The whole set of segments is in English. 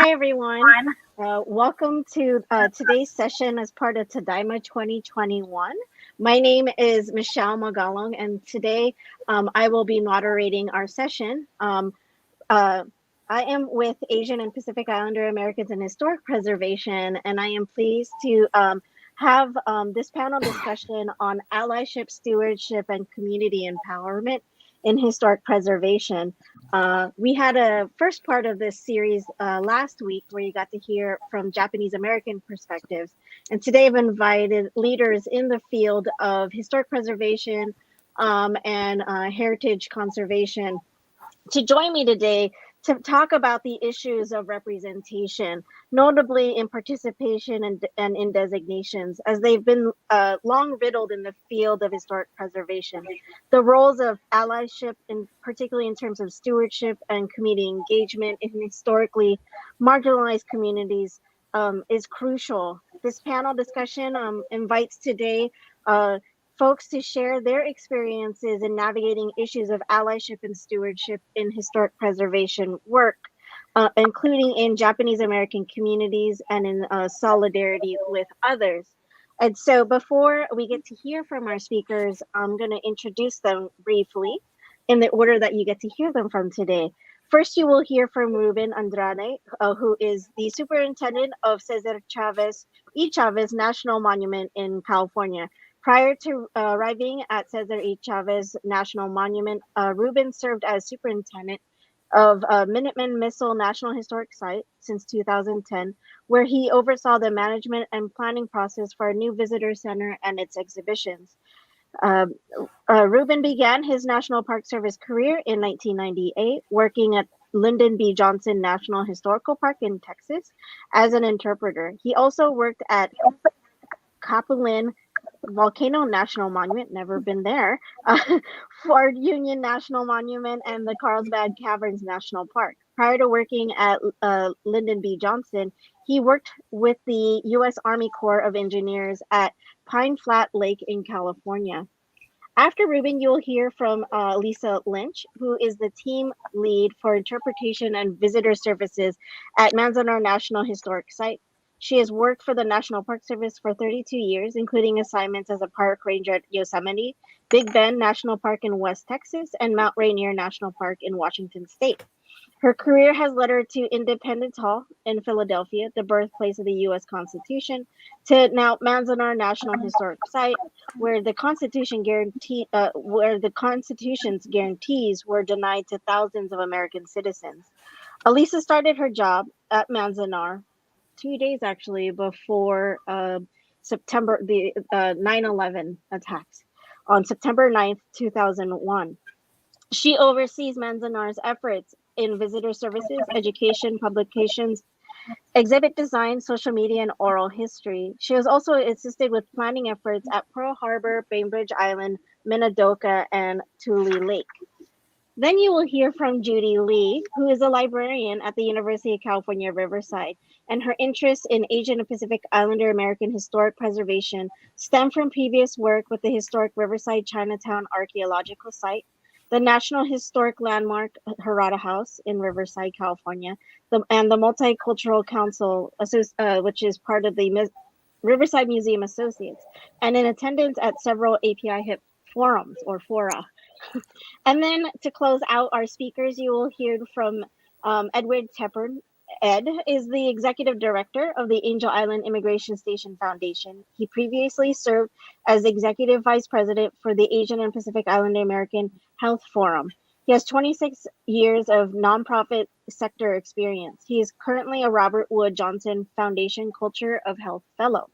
Hi, everyone. Welcome to today's session as part of Tadaima 2021. My name is Michelle Magalong, and today I will be moderating our session. Uh, I am with Asian and Pacific Islander Americans in Historic Preservation, and I am pleased to have this panel discussion on allyship, stewardship, and community empowerment in historic preservation. We had a first part of this series last week where you got to hear from Japanese American perspectives. And today I've invited leaders in the field of historic preservation and heritage conservation to join me today to talk about the issues of representation, notably in participation and in designations, as they've been long riddled in the field of historic preservation. The roles of allyship, particularly in terms of stewardship and community engagement in historically marginalized communities, is crucial. This panel discussion invites today folks to share their experiences in navigating issues of allyship and stewardship in historic preservation work, including in Japanese American communities and in solidarity with others. And so before we get to hear from our speakers, I'm going to introduce them briefly in the order that you get to hear them from today. First, you will hear from Ruben Andrade, who is the superintendent of Cesar Chavez National Monument in California. Prior to arriving at Cesar E. Chavez National Monument, Ruben served as superintendent of Minuteman Missile National Historic Site since 2010, where he oversaw the management and planning process for a new visitor center and its exhibitions. Ruben began his National Park Service career in 1998, working at Lyndon B. Johnson National Historical Park in Texas as an interpreter. He also worked at Capulin Volcano National Monument, never been there, Fort Union National Monument, and the Carlsbad Caverns National Park. Prior to working at Lyndon B. Johnson, he worked with the U.S. Army Corps of Engineers at Pine Flat Lake in California. After Ruben, you'll hear from Alisa Lynch, who is the team lead for interpretation and visitor services at Manzanar National Historic Site. She has worked for the National Park Service for 32 years, including assignments as a park ranger at Yosemite, Big Bend National Park in West Texas, and Mount Rainier National Park in Washington State. Her career has led her to Independence Hall in Philadelphia, the birthplace of the U.S. Constitution, to now Manzanar National Historic Site, where the Constitution's guarantees were denied to thousands of American citizens. Alisa started her job at Manzanar 2 days actually before September, the 9/11 attacks on September 9th, 2001. She oversees Manzanar's efforts in visitor services, education, publications, exhibit design, social media, and oral history. She has also assisted with planning efforts at Pearl Harbor, Bainbridge Island, Minidoka, and Tule Lake. Then you will hear from Judy Lee, who is a librarian at the University of California, Riverside, and her interests in Asian and Pacific Islander American historic preservation stem from previous work with the historic Riverside Chinatown Archaeological Site, the National Historic Landmark Harada House in Riverside, California, and the Multicultural Council, which is part of the Riverside Museum Associates, and in attendance at several API HIP forums or fora. And then to close out our speakers, you will hear from Edward Tepporn. Ed is the executive director of the Angel Island Immigration Station Foundation. He previously served as executive vice president for the Asian and Pacific Islander American Health Forum. He has 26 years of nonprofit sector experience. He is currently a Robert Wood Johnson Foundation Culture of Health Fellow.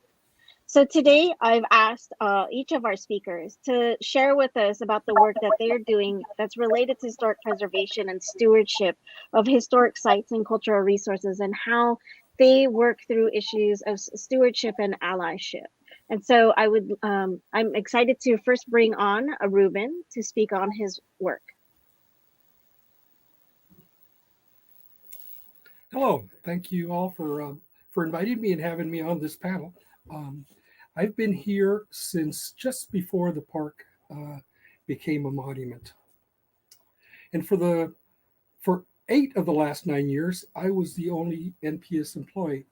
So today I've asked each of our speakers to share with us about the work that they're doing that's related to historic preservation and stewardship of historic sites and cultural resources, and how they work through issues of stewardship and allyship. And so I'm excited to first bring on Ruben to speak on his work. Hello, thank you all for inviting me and having me on this panel. I've been here since just before the park became a monument, and for 8 of the last 9 years, I was the only NPS employee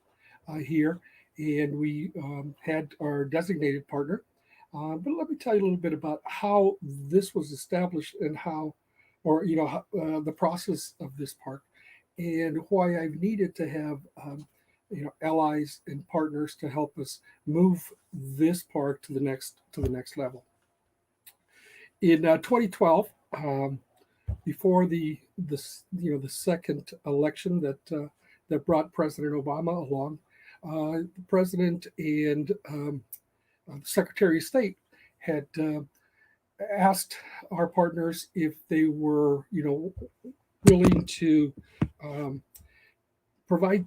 here, and we had our designated partner. But let me tell you a little bit about how this was established and how, or the process of this park, and why I've needed to have allies and partners to help us move this park to the next level. In 2012, before the second election that brought President Obama along, the president and the Secretary of State had asked our partners if they were willing to um, provide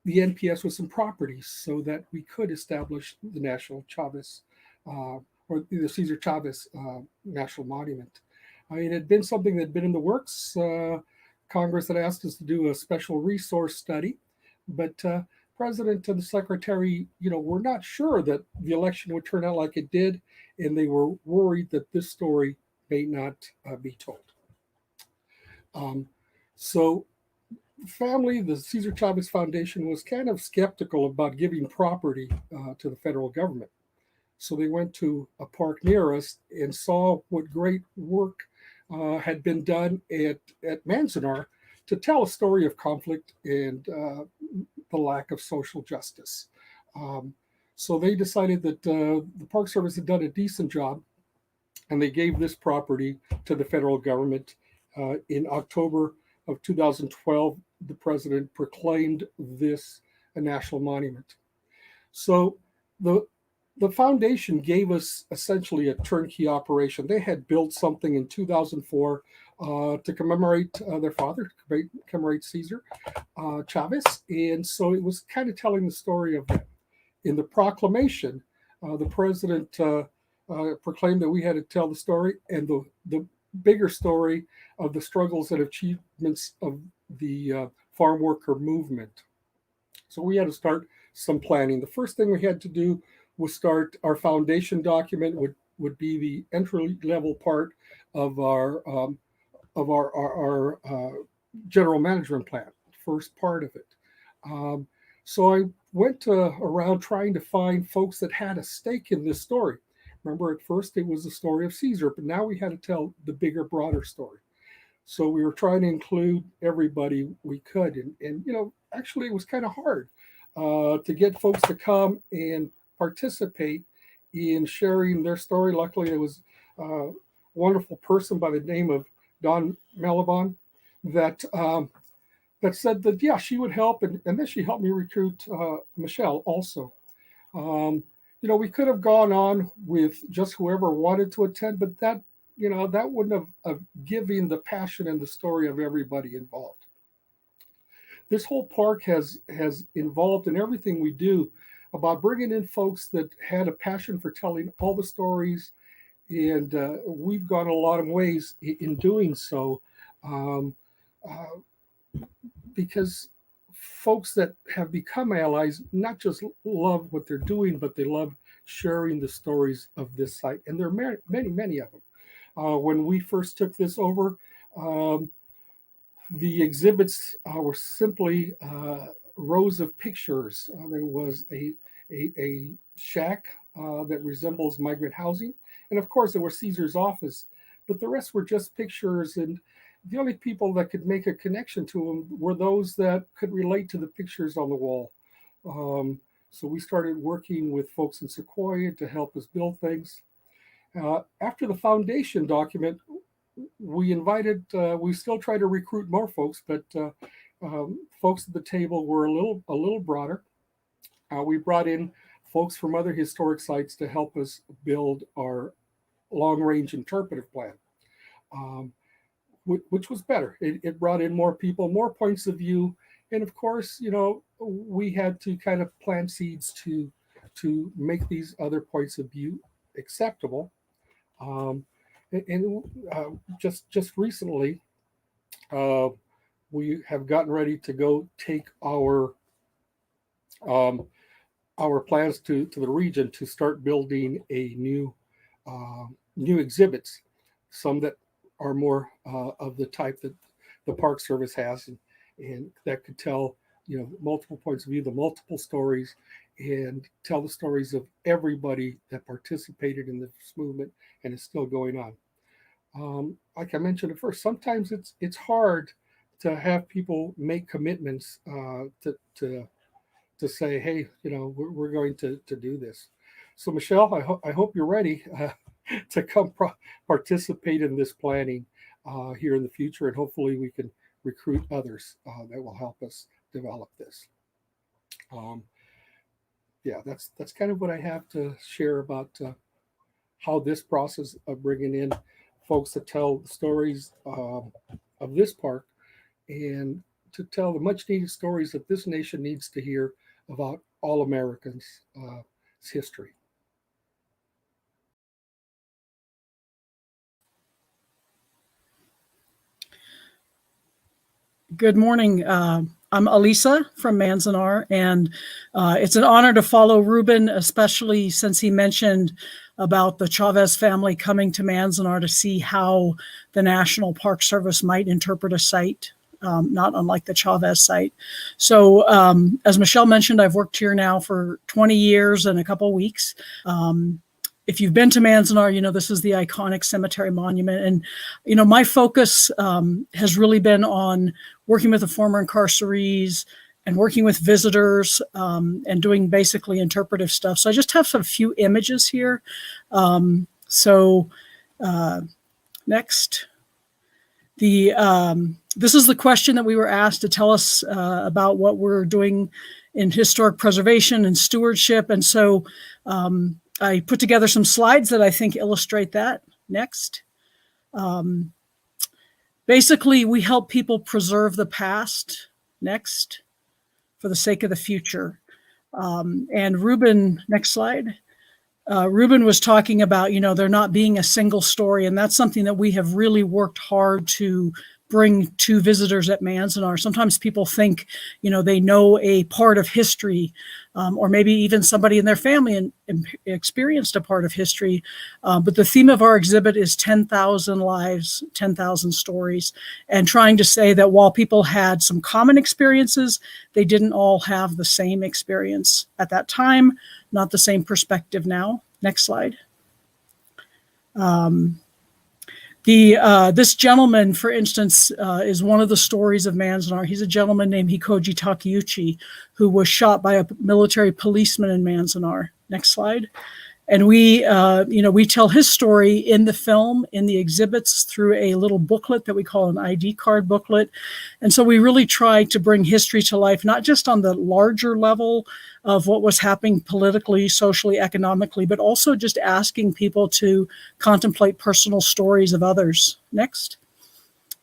the NPS with some properties so that we could establish the National Chavez or the Cesar Chavez National Monument. It had been something that had been in the works. Congress had asked us to do a special resource study, but President and the Secretary, were not sure that the election would turn out like it did, and they were worried that this story may not be told. Um, so family, the Cesar Chavez Foundation was kind of skeptical about giving property to the federal government. So they went to a park near us and saw what great work had been done at Manzanar to tell a story of conflict and the lack of social justice. Um, so they decided that the Park Service had done a decent job, and they gave this property to the federal government. In October of 2012, the president proclaimed this a national monument. So the the foundation gave us essentially a turnkey operation. They had built something in 2004 to commemorate their father, to commemorate Cesar Chavez, and so it was kind of telling the story of that. In the proclamation, the president proclaimed that we had to tell the story and the bigger story of the struggles and achievements of the farm worker movement. So we had to start some planning. The first thing we had to do was start our foundation document. Would be the entry level part of our general management plan. First part of it. Um, so I went around trying to find folks that had a stake in this story. Remember, at first it was the story of Caesar, but now we had to tell the bigger, broader story. So we were trying to include everybody we could, and actually it was kind of hard to get folks to come and participate in sharing their story. Luckily, it was a wonderful person by the name of Don Malabon that said that yeah, she would help, and then she helped me recruit Michelle also. Um, we could have gone on with just whoever wanted to attend, but that wouldn't have given the passion and the story of everybody involved. This whole park has involved in everything we do about bringing in folks that had a passion for telling all the stories, and we've gone a lot of ways in doing so, um, uh, because folks that have become allies not just love what they're doing, but they love sharing the stories of this site, and there are many, many of them. When we first took this over, um, the exhibits were simply rows of pictures. There was a shack that resembles migrant housing, and of course, there was Caesar's office, but the rest were just pictures. And the only people that could make a connection to them were those that could relate to the pictures on the wall. So we started working with folks in Sequoia to help us build things. After the foundation document, we still try to recruit more folks, but folks at the table were a little broader. We brought in folks from other historic sites to help us build our long range interpretive plan, um, which was better. It brought in more people, more points of view, and of course, we had to kind of plant seeds to make these other points of view acceptable. Um, and just recently, uh, we have gotten ready to go take um, our plans to the region to start building a new exhibits, some that are more of the type that the Park Service has, and that could tell multiple points of view, the multiple stories, and tell the stories of everybody that participated in this movement and is still going on. Like I mentioned at first, sometimes it's hard to have people make commitments to say, hey, we're going to do this. So Michelle, I hope you're ready to come participate in this planning here in the future, and hopefully we can recruit others that will help us develop this. Yeah, that's kind of what I have to share about how this process of bringing in folks to tell stories of this park and to tell the much needed stories that this nation needs to hear about all Americans' history. Good morning. I'm Alisa from Manzanar, and it's an honor to follow Ruben, especially since he mentioned about the Chavez family coming to Manzanar to see how the National Park Service might interpret a site, not unlike the Chavez site. So as Michelle mentioned, I've worked here now for 20 years and a couple weeks. If you've been to Manzanar, this is the iconic cemetery monument. And, my focus has really been on working with the former incarcerees and working with visitors and doing basically interpretive stuff. So I just have some few images here. Next. This is the question that we were asked to tell us about what we're doing in historic preservation and stewardship. And so I put together some slides that I think illustrate that. Next. Basically, we help people preserve the past. Next. For the sake of the future. And Ruben, next slide. Ruben was talking about, there not being a single story. And that's something that we have really worked hard to bring to visitors at Manzanar. Sometimes people think, they know a part of history, or maybe even somebody in their family and experienced a part of history. But the theme of our exhibit is 10,000 lives, 10,000 stories, and trying to say that while people had some common experiences, they didn't all have the same experience at that time, not the same perspective now. Next slide. This gentleman, for instance, is one of the stories of Manzanar. He's a gentleman named Hikoji Takeuchi, who was shot by a military policeman in Manzanar. Next slide. And we tell his story in the film, in the exhibits, through a little booklet that we call an ID card booklet. And so we really try to bring history to life, not just on the larger level of what was happening politically, socially, economically, but also just asking people to contemplate personal stories of others. Next.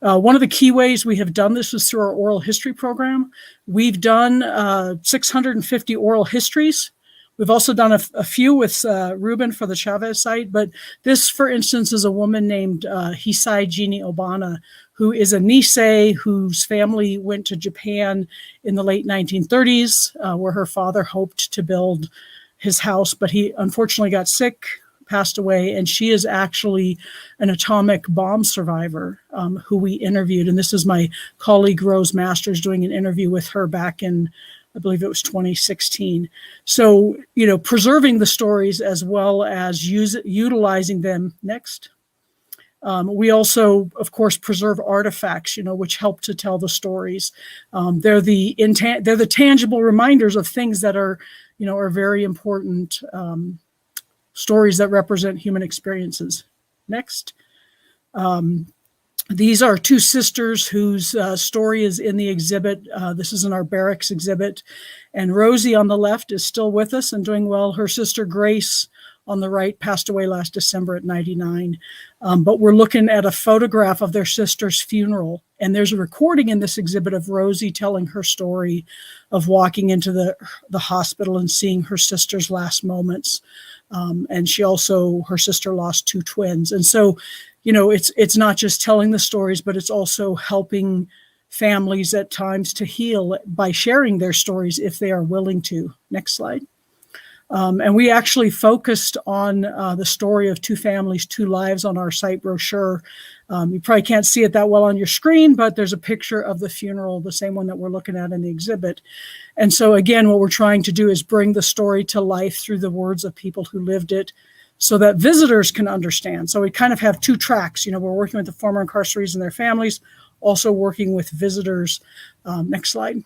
One of the key ways we have done this is through our oral history program. We've done 650 oral histories. We've also done a few with Ruben for the Chavez site, but this, for instance, is a woman named Hisai Jini Obana, who is a Nisei whose family went to Japan in the late 1930s, where her father hoped to build his house, but he unfortunately got sick, passed away, and she is actually an atomic bomb survivor who we interviewed. And this is my colleague Rose Masters doing an interview with her back in, I believe it was 2016. So, preserving the stories as well as utilizing them. Next. We also, of course, preserve artifacts, which help to tell the stories. They're the tangible reminders of things that are very important stories that represent human experiences. Next. These are two sisters whose story is in the exhibit. This is in our barracks exhibit. And Rosie on the left is still with us and doing well. Her sister Grace on the right passed away last December at 99. But we're looking at a photograph of their sister's funeral. And there's a recording in this exhibit of Rosie telling her story of walking into the hospital and seeing her sister's last moments. And her sister lost two twins. And so, it's not just telling the stories, but it's also helping families at times to heal by sharing their stories if they are willing to. Next slide. And we actually focused on the story of two families, two lives on our site brochure. You probably can't see it that well on your screen, but there's a picture of the funeral, the same one that we're looking at in the exhibit. And so again, what we're trying to do is bring the story to life through the words of people who lived it so that visitors can understand. So we kind of have two tracks. We're working with the former incarcerees and their families, also working with visitors. Next slide.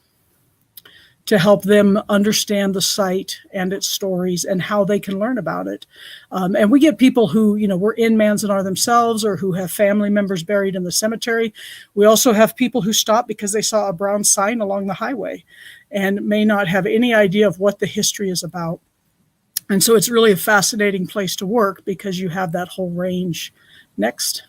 To help them understand the site and its stories and how they can learn about it. And we get people who, were in Manzanar themselves or who have family members buried in the cemetery. We also have people who stop because they saw a brown sign along the highway and may not have any idea of what the history is about. And so it's really a fascinating place to work because you have that whole range. Next.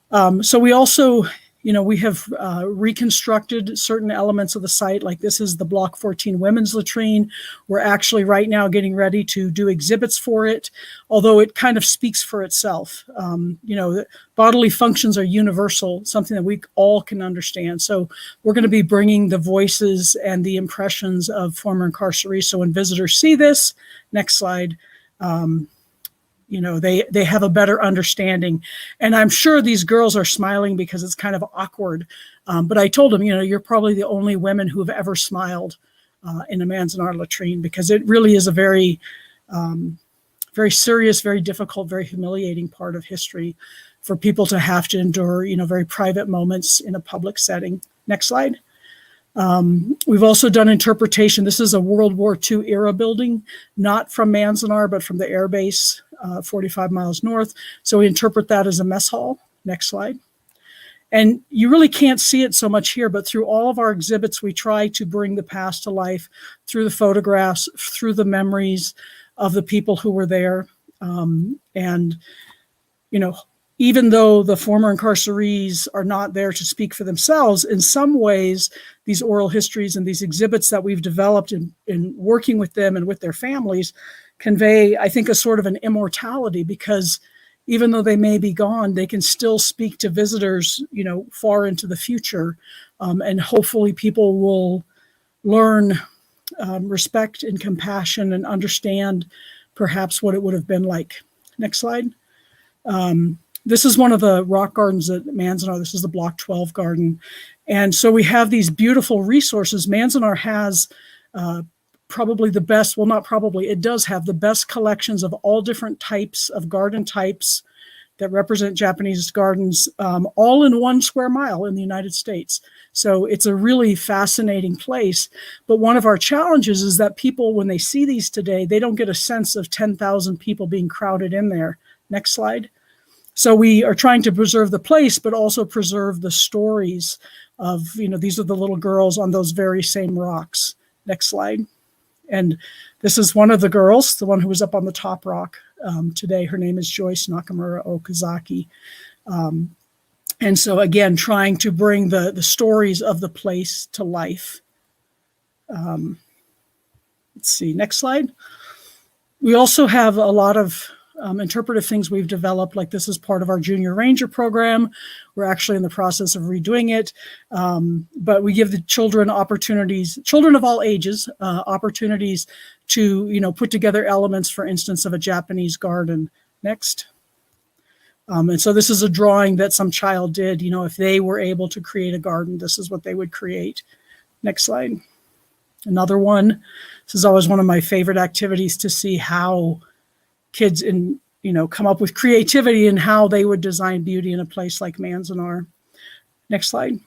So we also, we have reconstructed certain elements of the site, like this is the Block 14 women's latrine. We're actually right now getting ready to do exhibits for it, although it kind of speaks for itself. Bodily functions are universal, something that we all can understand. So we're going to be bringing the voices and the impressions of former incarcerees. So when visitors see this, next slide, they have a better understanding. And I'm sure these girls are smiling because it's kind of awkward. But I told them, you're probably the only women who have ever smiled in a Manzanar latrine, because it really is a very, very serious, very difficult, very humiliating part of history for people to have to endure, very private moments in a public setting. Next slide. We've also done interpretation. This is a World War II era building, not from Manzanar, but from the air base 45 miles north. So we interpret that as a mess hall. Next slide. And you really can't see it so much here, but through all of our exhibits, we try to bring the past to life through the photographs, through the memories of the people who were there. Even though the former incarcerees are not there to speak for themselves, in some ways, these oral histories and these exhibits that we've developed in working with them and with their families convey, I think, a sort of an immortality, because even though they may be gone, they can still speak to visitors, far into the future. And hopefully people will learn respect and compassion and understand perhaps what it would have been like. Next slide. This is one of the rock gardens at Manzanar. This is the Block 12 garden. And so we have these beautiful resources. Manzanar has probably the best, well, not probably, it does have the best collections of all different types of garden types that represent Japanese gardens, all in 1 square mile in the United States. So it's a really fascinating place. But one of our challenges is that people, when they see these today, they don't get a sense of 10,000 people being crowded in there. Next slide. So we are trying to preserve the place, but also preserve the stories of, these are the little girls on those very same rocks. Next slide. And this is one of the girls, the one who was up on the top rock today. Her name is Joyce Nakamura Okazaki. And so again, trying to bring the stories of the place to life. Let's see, next slide. We also have a lot of interpretive things we've developed, like this is part of our Junior Ranger program. We're actually in the process of redoing it, but we give the children opportunities, children of all ages, opportunities to, put together elements, for instance, of a Japanese garden. Next. And so this is a drawing that some child did, if they were able to create a garden, this is what they would create. Next slide. Another one. This is always one of my favorite activities, to see how kids come up with creativity and how they would design beauty in a place like Manzanar. Next slide.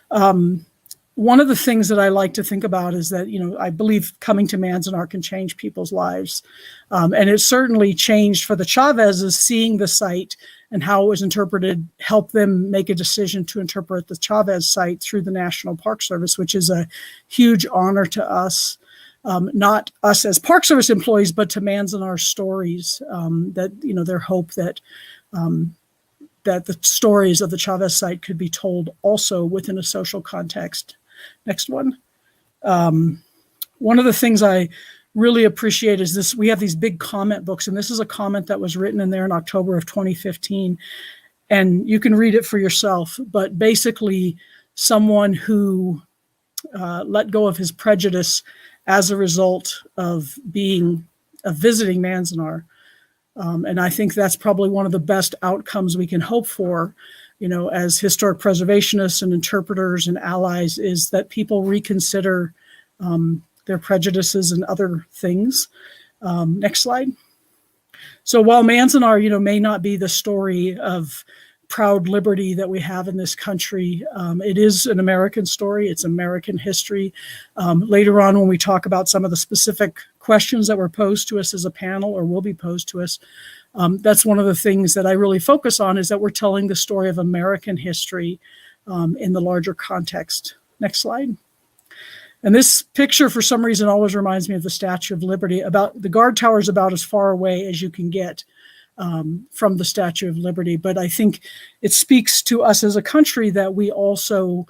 One of the things that I like to think about is that, I believe coming to Manzanar can change people's lives. And it certainly changed for the Chavezes. Seeing the site and how it was interpreted helped them make a decision to interpret the Chavez site through the National Park Service, which is a huge honor to us. Not us as Park Service employees, but to Manzanar stories, that, their hope that that the stories of the Chavez site could be told also within a social context. Next one. One of the things I really appreciate is this. We have these big comment books, and this is a comment that was written in there in October of 2015. And you can read it for yourself, but basically someone who let go of his prejudice as a result of visiting Manzanar. And I think that's probably one of the best outcomes we can hope for, as historic preservationists and interpreters and allies, is that people reconsider their prejudices and other things. Next slide. So while Manzanar, may not be the story of proud liberty that we have in this country, it is an American story. It's American history. Later on, when we talk about some of the specific questions that were posed to us as a panel or will be posed to us, that's one of the things that I really focus on, is that we're telling the story of American history in the larger context. Next slide. And this picture, for some reason, always reminds me of the Statue of Liberty. About the guard tower is about as far away as you can get from the Statue of Liberty. But I think it speaks to us as a country that we also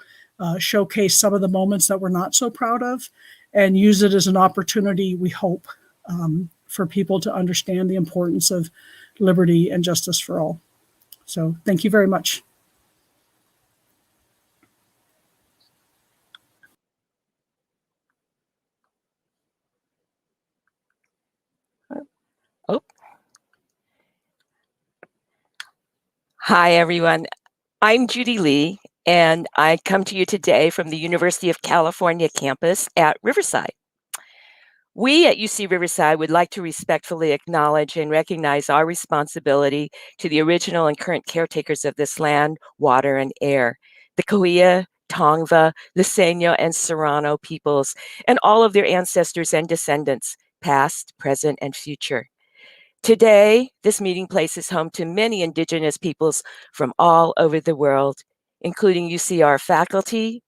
showcase some of the moments that we're not so proud of, and use it as an opportunity, we hope, for people to understand the importance of liberty and justice for all. So thank you very much. Oh. Hi, everyone. I'm Judy Lee, and I come to you today from the University of California campus at Riverside. We at UC Riverside would like to respectfully acknowledge and recognize our responsibility to the original and current caretakers of this land, water, and air, the Cahuilla, Tongva, Liseño, and Serrano peoples, and all of their ancestors and descendants, past, present, and future. Today, this meeting place is home to many Indigenous peoples from all over the world, including UCR faculty,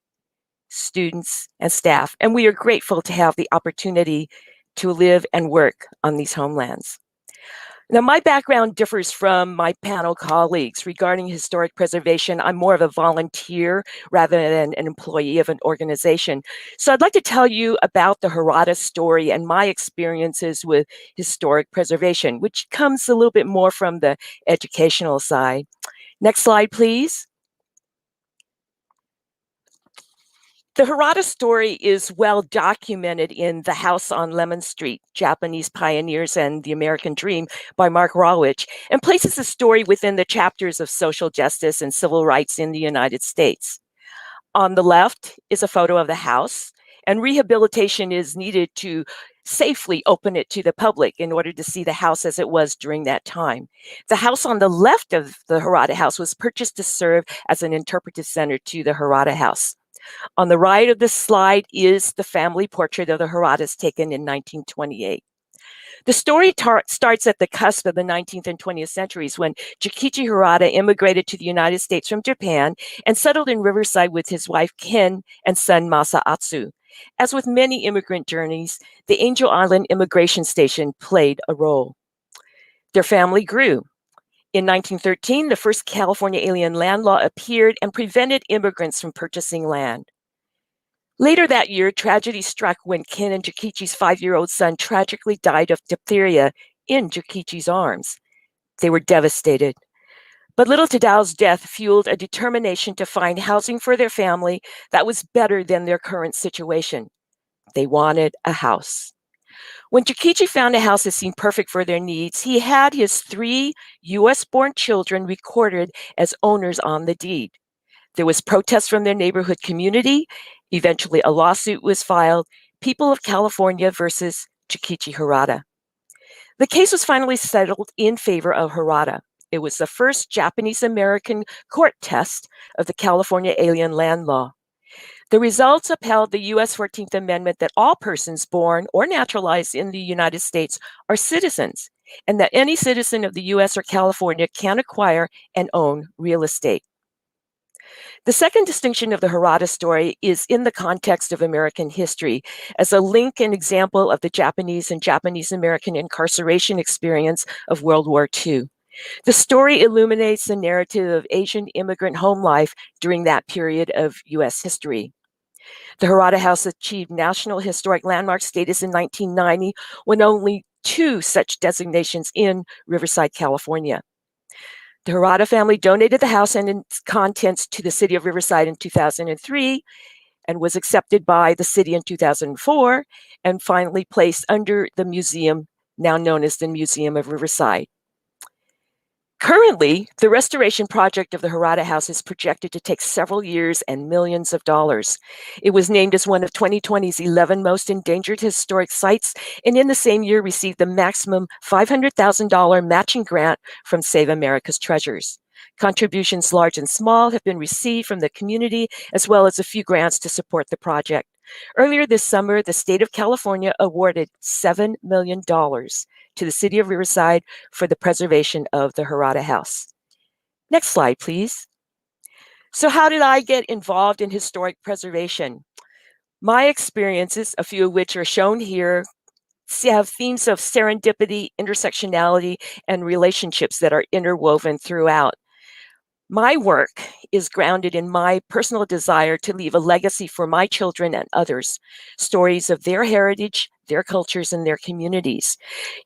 students, and staff, and we are grateful to have the opportunity to live and work on these homelands. Now, my background differs from my panel colleagues regarding historic preservation. I'm more of a volunteer rather than an employee of an organization. So I'd like to tell you about the Harada story and my experiences with historic preservation, which comes a little bit more from the educational side. Next slide, please. The Harada story is well documented in The House on Lemon Street, Japanese Pioneers and the American Dream by Mark Rawich, and places the story within the chapters of social justice and civil rights in the United States. On the left is a photo of the house, and rehabilitation is needed to safely open it to the public in order to see the house as it was during that time. The house on the left of the Harada house was purchased to serve as an interpretive center to the Harada house. On the right of this slide is the family portrait of the Haradas taken in 1928. The story starts at the cusp of the 19th and 20th centuries when Jokichi Harada immigrated to the United States from Japan and settled in Riverside with his wife Ken and son Masaatsu. As with many immigrant journeys, the Angel Island Immigration Station played a role. Their family grew. In 1913, the first California alien land law appeared and prevented immigrants from purchasing land. Later that year, tragedy struck when Ken and Jokichi's 5-year-old son tragically died of diphtheria in Jokichi's arms. They were devastated. But little Tadao's death fueled a determination to find housing for their family that was better than their current situation. They wanted a house. When Jokichi found a house that seemed perfect for their needs, he had his 3 US-born children recorded as owners on the deed. There was protest from their neighborhood community. Eventually, a lawsuit was filed, People of California versus Jokichi Harada. The case was finally settled in favor of Harada. It was the first Japanese-American court test of the California alien land law. The results upheld the U.S. 14th Amendment that all persons born or naturalized in the United States are citizens, and that any citizen of the U.S. or California can acquire and own real estate. The second distinction of the Harada story is in the context of American history, as a link and example of the Japanese and Japanese-American incarceration experience of World War II. The story illuminates the narrative of Asian immigrant home life during that period of U.S. history. The Harada House achieved National Historic Landmark status in 1990, when only 2 such designations in Riverside, California. The Harada family donated the house and its contents to the city of Riverside in 2003, and was accepted by the city in 2004 and finally placed under the museum, now known as the Museum of Riverside. Currently, the restoration project of the Harada House is projected to take several years and millions of dollars. It was named as one of 2020's 11 most endangered historic sites, and in the same year received the maximum $500,000 matching grant from Save America's Treasures. Contributions large and small have been received from the community, as well as a few grants to support the project. Earlier this summer, the state of California awarded $7 million to the city of Riverside for the preservation of the Harada House. Next slide, please. So how did I get involved in historic preservation? My experiences, a few of which are shown here, have themes of serendipity, intersectionality, and relationships that are interwoven throughout. My work is grounded in my personal desire to leave a legacy for my children and others, stories of their heritage, their cultures, and their communities.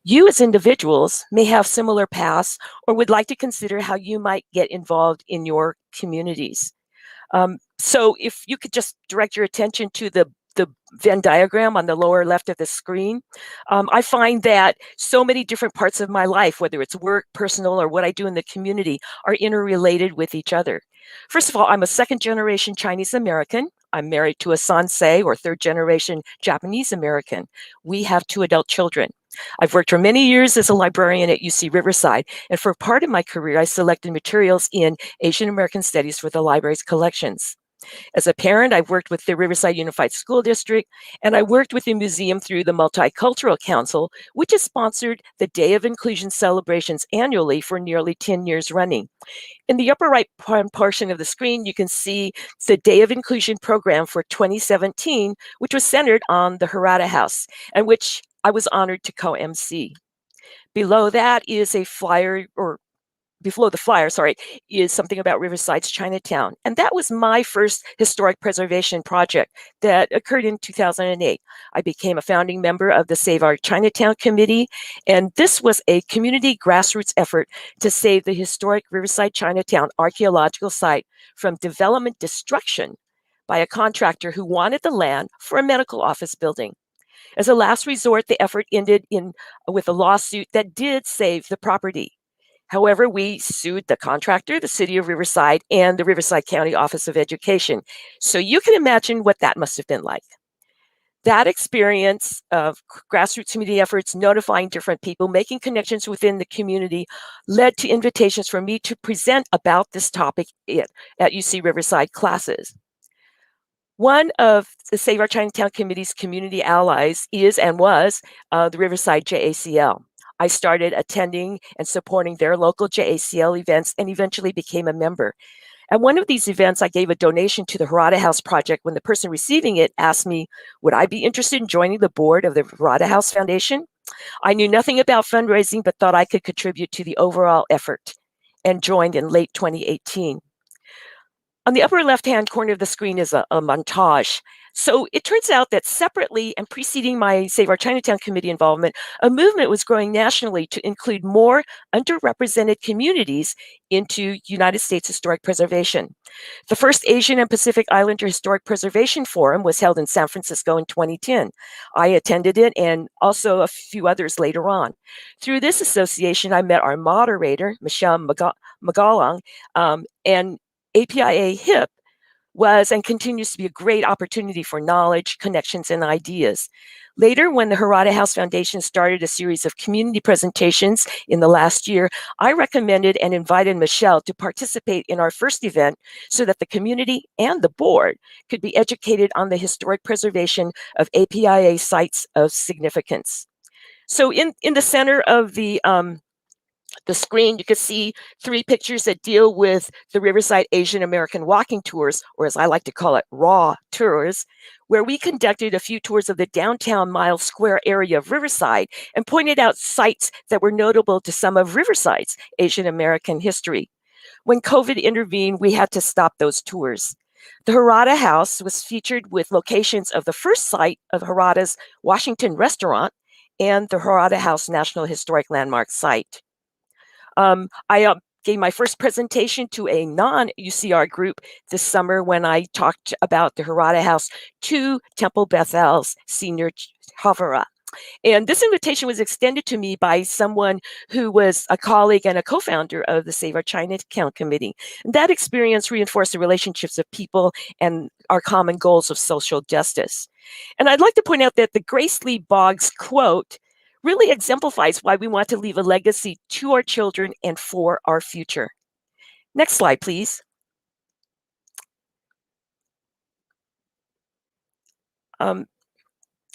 You as individuals may have similar paths or would like to consider how you might get involved in your communities. So if you could just direct your attention to the Venn diagram on the lower left of the screen, I find that so many different parts of my life, whether it's work, personal, or what I do in the community, are interrelated with each other. First of all, I'm a second generation Chinese American. I'm married to a Sansei, or third generation Japanese American. We have 2 adult children. I've worked for many years as a librarian at UC Riverside, and for part of my career, I selected materials in Asian American studies for the library's collections. As a parent, I've worked with the Riverside Unified School District, and I worked with the museum through the Multicultural Council, which has sponsored the Day of Inclusion celebrations annually for nearly 10 years running. In the upper right portion of the screen, you can see the Day of Inclusion program for 2017, which was centered on the Harada House, and which I was honored to co-MC. Below that is a flyer, or below the flyer, sorry, is something about Riverside's Chinatown. And that was my first historic preservation project that occurred in 2008. I became a founding member of the Save Our Chinatown Committee, and this was a community grassroots effort to save the historic Riverside Chinatown archaeological site from development destruction by a contractor who wanted the land for a medical office building. As a last resort, the effort ended with a lawsuit that did save the property. However, we sued the contractor, the city of Riverside, and the Riverside County Office of Education. So you can imagine what that must have been like. That experience of grassroots community efforts, notifying different people, making connections within the community, led to invitations for me to present about this topic at UC Riverside classes. One of the Save Our Chinatown Committee's community allies is and was the Riverside JACL. I started attending and supporting their local JACL events and eventually became a member. At one of these events, I gave a donation to the Harada House project when the person receiving it asked me, would I be interested in joining the board of the Harada House Foundation? I knew nothing about fundraising, but thought I could contribute to the overall effort and joined in late 2018. On the upper left-hand corner of the screen is a montage. So it turns out that separately and preceding my Save Our Chinatown Committee involvement, a movement was growing nationally to include more underrepresented communities into United States historic preservation. The first Asian and Pacific Islander Historic Preservation Forum was held in San Francisco in 2010. I attended it and also a few others later on. Through this association, I met our moderator, Michelle Magalong, and APIA HIP was and continues to be a great opportunity for knowledge, connections, and ideas. Later, when the Harada House Foundation started a series of community presentations in the last year, I recommended and invited Michelle to participate in our first event so that the community and the board could be educated on the historic preservation of APIA sites of significance. So in the center of the screen, you can see 3 pictures that deal with the Riverside Asian American Walking Tours, or as I like to call it, RAW tours, where we conducted a few tours of the downtown Mile Square area of Riverside and pointed out sites that were notable to some of Riverside's Asian American history. When COVID intervened, we had to stop those tours. The Harada House was featured with locations of the first site of Harada's Washington restaurant and the Harada House National Historic Landmark site. I gave my first presentation to a non-UCR group this summer when I talked about the Harada House to Temple Bethel's senior Havara. And this invitation was extended to me by someone who was a colleague and a co-founder of the Save Our Chinatown Committee. And that experience reinforced the relationships of people and our common goals of social justice. And I'd like to point out that the Grace Lee Boggs quote really exemplifies why we want to leave a legacy to our children and for our future. Next slide, please.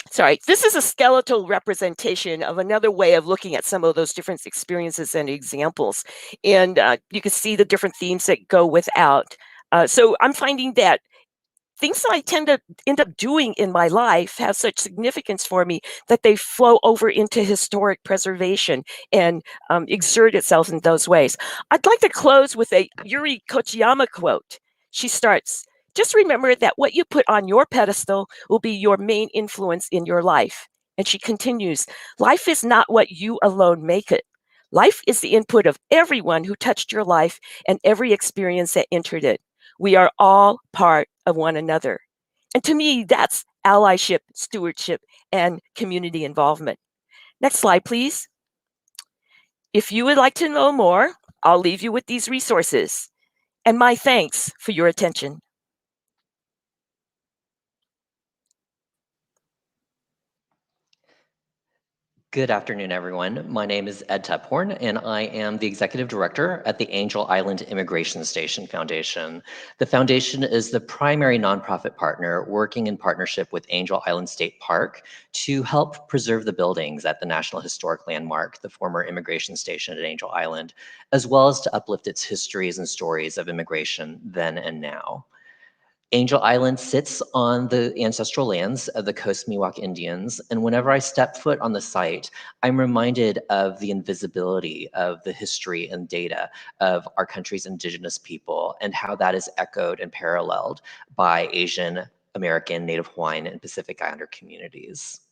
Sorry, this is a skeletal representation of another way of looking at some of those different experiences and examples. And you can see the different themes that go without. So I'm finding that things that I tend to end up doing in my life have such significance for me that they flow over into historic preservation and exert itself in those ways. I'd like to close with a Yuri Kochiyama quote. She starts, "Just remember that what you put on your pedestal will be your main influence in your life." And she continues, "Life is not what you alone make it. Life is the input of everyone who touched your life and every experience that entered it. We are all part of one another." And to me, that's allyship, stewardship, and community involvement. Next slide, please. If you would like to know more, I'll leave you with these resources. And my thanks for your attention. Good afternoon, everyone. My name is Ed Tepporn, and I am the Executive Director at the Angel Island Immigration Station Foundation. The foundation is the primary nonprofit partner working in partnership with Angel Island State Park to help preserve the buildings at the National Historic Landmark, the former immigration station at Angel Island, as well as to uplift its histories and stories of immigration then and now. Angel Island sits on the ancestral lands of the Coast Miwok Indians, and whenever I step foot on the site, I'm reminded of the invisibility of the history and data of our country's indigenous people and how that is echoed and paralleled by Asian American, Native Hawaiian, and Pacific Islander communities.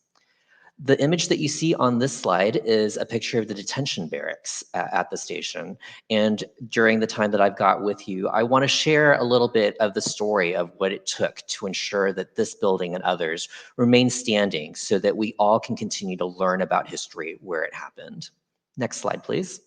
The image that you see on this slide is a picture of the detention barracks at the station. And during the time that I've got with you, I want to share a little bit of the story of what it took to ensure that this building and others remain standing so that we all can continue to learn about history where it happened. Next slide, please.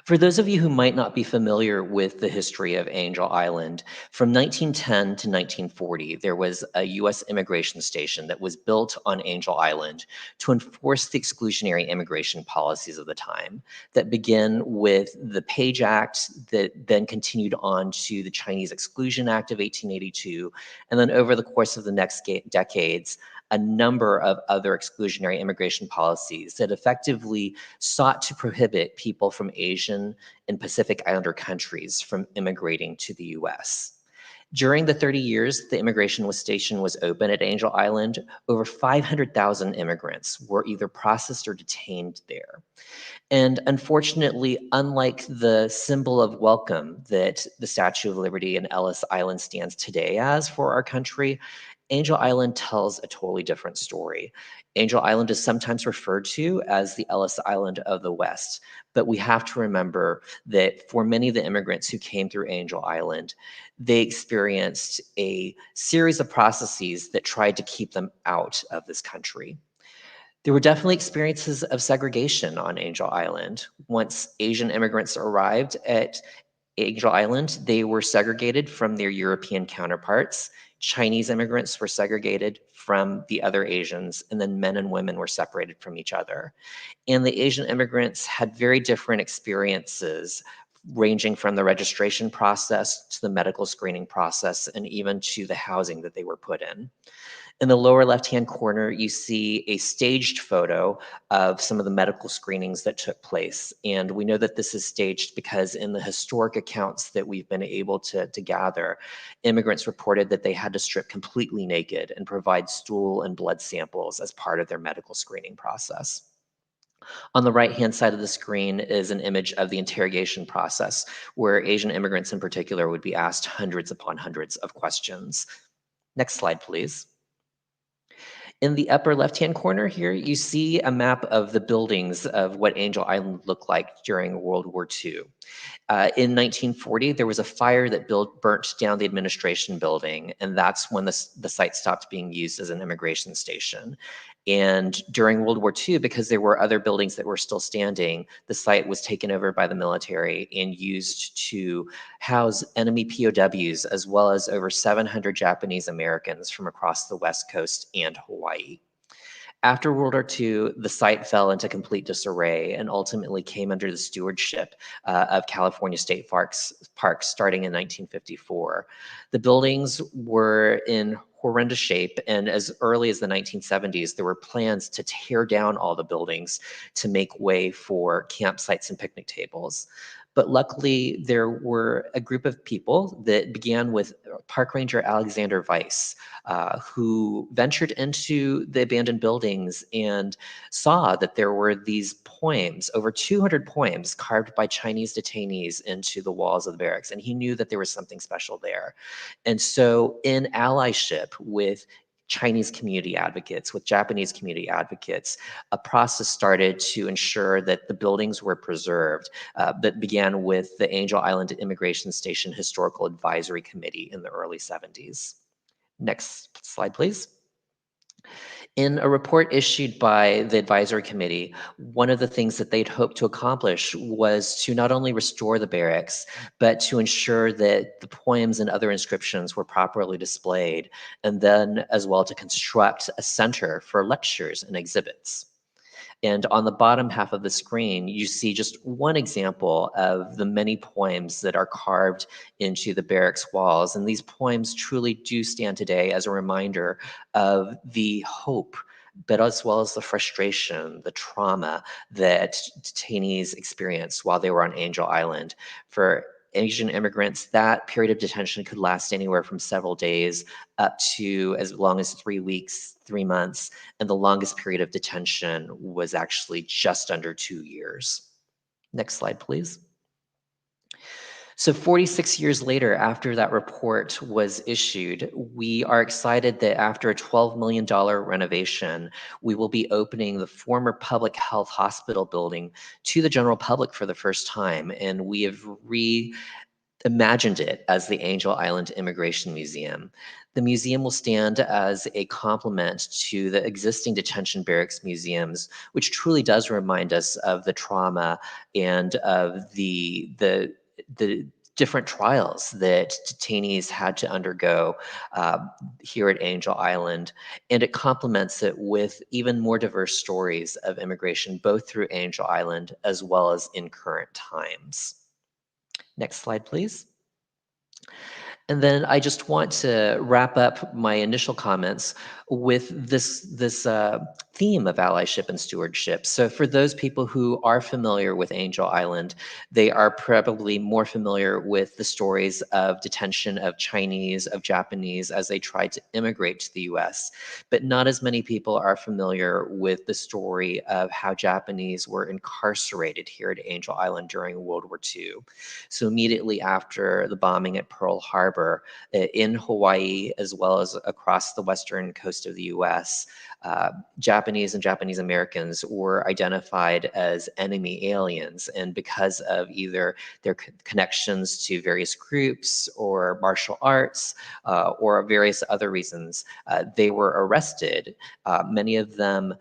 For those of you who might not be familiar with the history of Angel Island, from 1910 to 1940, there was a US immigration station that was built on Angel Island to enforce the exclusionary immigration policies of the time that begin with the Page Act that then continued on to the Chinese Exclusion Act of 1882, and then over the course of the next decades, a number of other exclusionary immigration policies that effectively sought to prohibit people from Asian and Pacific Islander countries from immigrating to the US. During the 30 years the immigration station was open at Angel Island, over 500,000 immigrants were either processed or detained there. And unfortunately, unlike the symbol of welcome that the Statue of Liberty and Ellis Island stands today as for our country, Angel Island tells a totally different story. Angel Island is sometimes referred to as the Ellis Island of the West, but we have to remember that for many of the immigrants who came through Angel Island, they experienced a series of processes that tried to keep them out of this country. There were definitely experiences of segregation on Angel Island. Once Asian immigrants arrived at Angel Island, they were segregated from their European counterparts. Chinese immigrants were segregated from the other Asians, and then men and women were separated from each other. And the Asian immigrants had very different experiences, ranging from the registration process to the medical screening process, and even to the housing that they were put in. In the lower left-hand corner, you see a staged photo of some of the medical screenings that took place. And we know that this is staged because in the historic accounts that we've been able to gather, immigrants reported that they had to strip completely naked and provide stool and blood samples as part of their medical screening process. On the right-hand side of the screen is an image of the interrogation process, where Asian immigrants in particular would be asked hundreds upon hundreds of questions. Next slide, please. In the upper left-hand corner here, you see a map of the buildings of what Angel Island looked like during World War II. In 1940, there was a fire that burnt down the administration building, and that's when the site stopped being used as an immigration station. And during World War II, because there were other buildings that were still standing, the site was taken over by the military and used to house enemy POWs, as well as over 700 Japanese Americans from across the West Coast and Hawaii. After World War II, the site fell into complete disarray and ultimately came under the stewardship of California State Parks starting in 1954. The buildings were in horrendous shape, and as early as the 1970s, there were plans to tear down all the buildings to make way for campsites and picnic tables. But luckily, there were a group of people that began with Park Ranger Alexander Weiss, who ventured into the abandoned buildings and saw that there were these poems, over 200 poems carved by Chinese detainees into the walls of the barracks. And he knew that there was something special there. And so in allyship with Chinese community advocates, with Japanese community advocates, a process started to ensure that the buildings were preserved that began with the Angel Island Immigration Station Historical Advisory Committee in the early 70s. Next slide, please. In a report issued by the advisory committee, one of the things that they'd hoped to accomplish was to not only restore the barracks, but to ensure that the poems and other inscriptions were properly displayed, and then as well to construct a center for lectures and exhibits. And on the bottom half of the screen, you see just one example of the many poems that are carved into the barracks walls. And these poems truly do stand today as a reminder of the hope, but as well as the frustration, the trauma that detainees experienced while they were on Angel Island. For Asian immigrants, that period of detention could last anywhere from several days up to as long as 3 weeks, 3 months, and the longest period of detention was actually just under 2 years. Next slide, please. So 46 years later, after that report was issued, we are excited that after a $12 million renovation, we will be opening the former public health hospital building to the general public for the first time. And we have reimagined it as the Angel Island Immigration Museum. The museum will stand as a complement to the existing detention barracks museums, which truly does remind us of the trauma and of the different trials that detainees had to undergo here at Angel Island. And it complements it with even more diverse stories of immigration, both through Angel Island as well as in current times. Next slide, please. And then I just want to wrap up my initial comments with this theme of allyship and stewardship. So for those people who are familiar with Angel Island, they are probably more familiar with the stories of detention of Chinese, of Japanese as they tried to immigrate to the US. But not as many people are familiar with the story of how Japanese were incarcerated here at Angel Island during World War II. So immediately after the bombing at Pearl Harbor in Hawaii, as well as across the western coast of the US, Japanese and Japanese Americans were identified as enemy aliens. And because of either their connections to various groups or martial arts or various other reasons, they were arrested. Many of them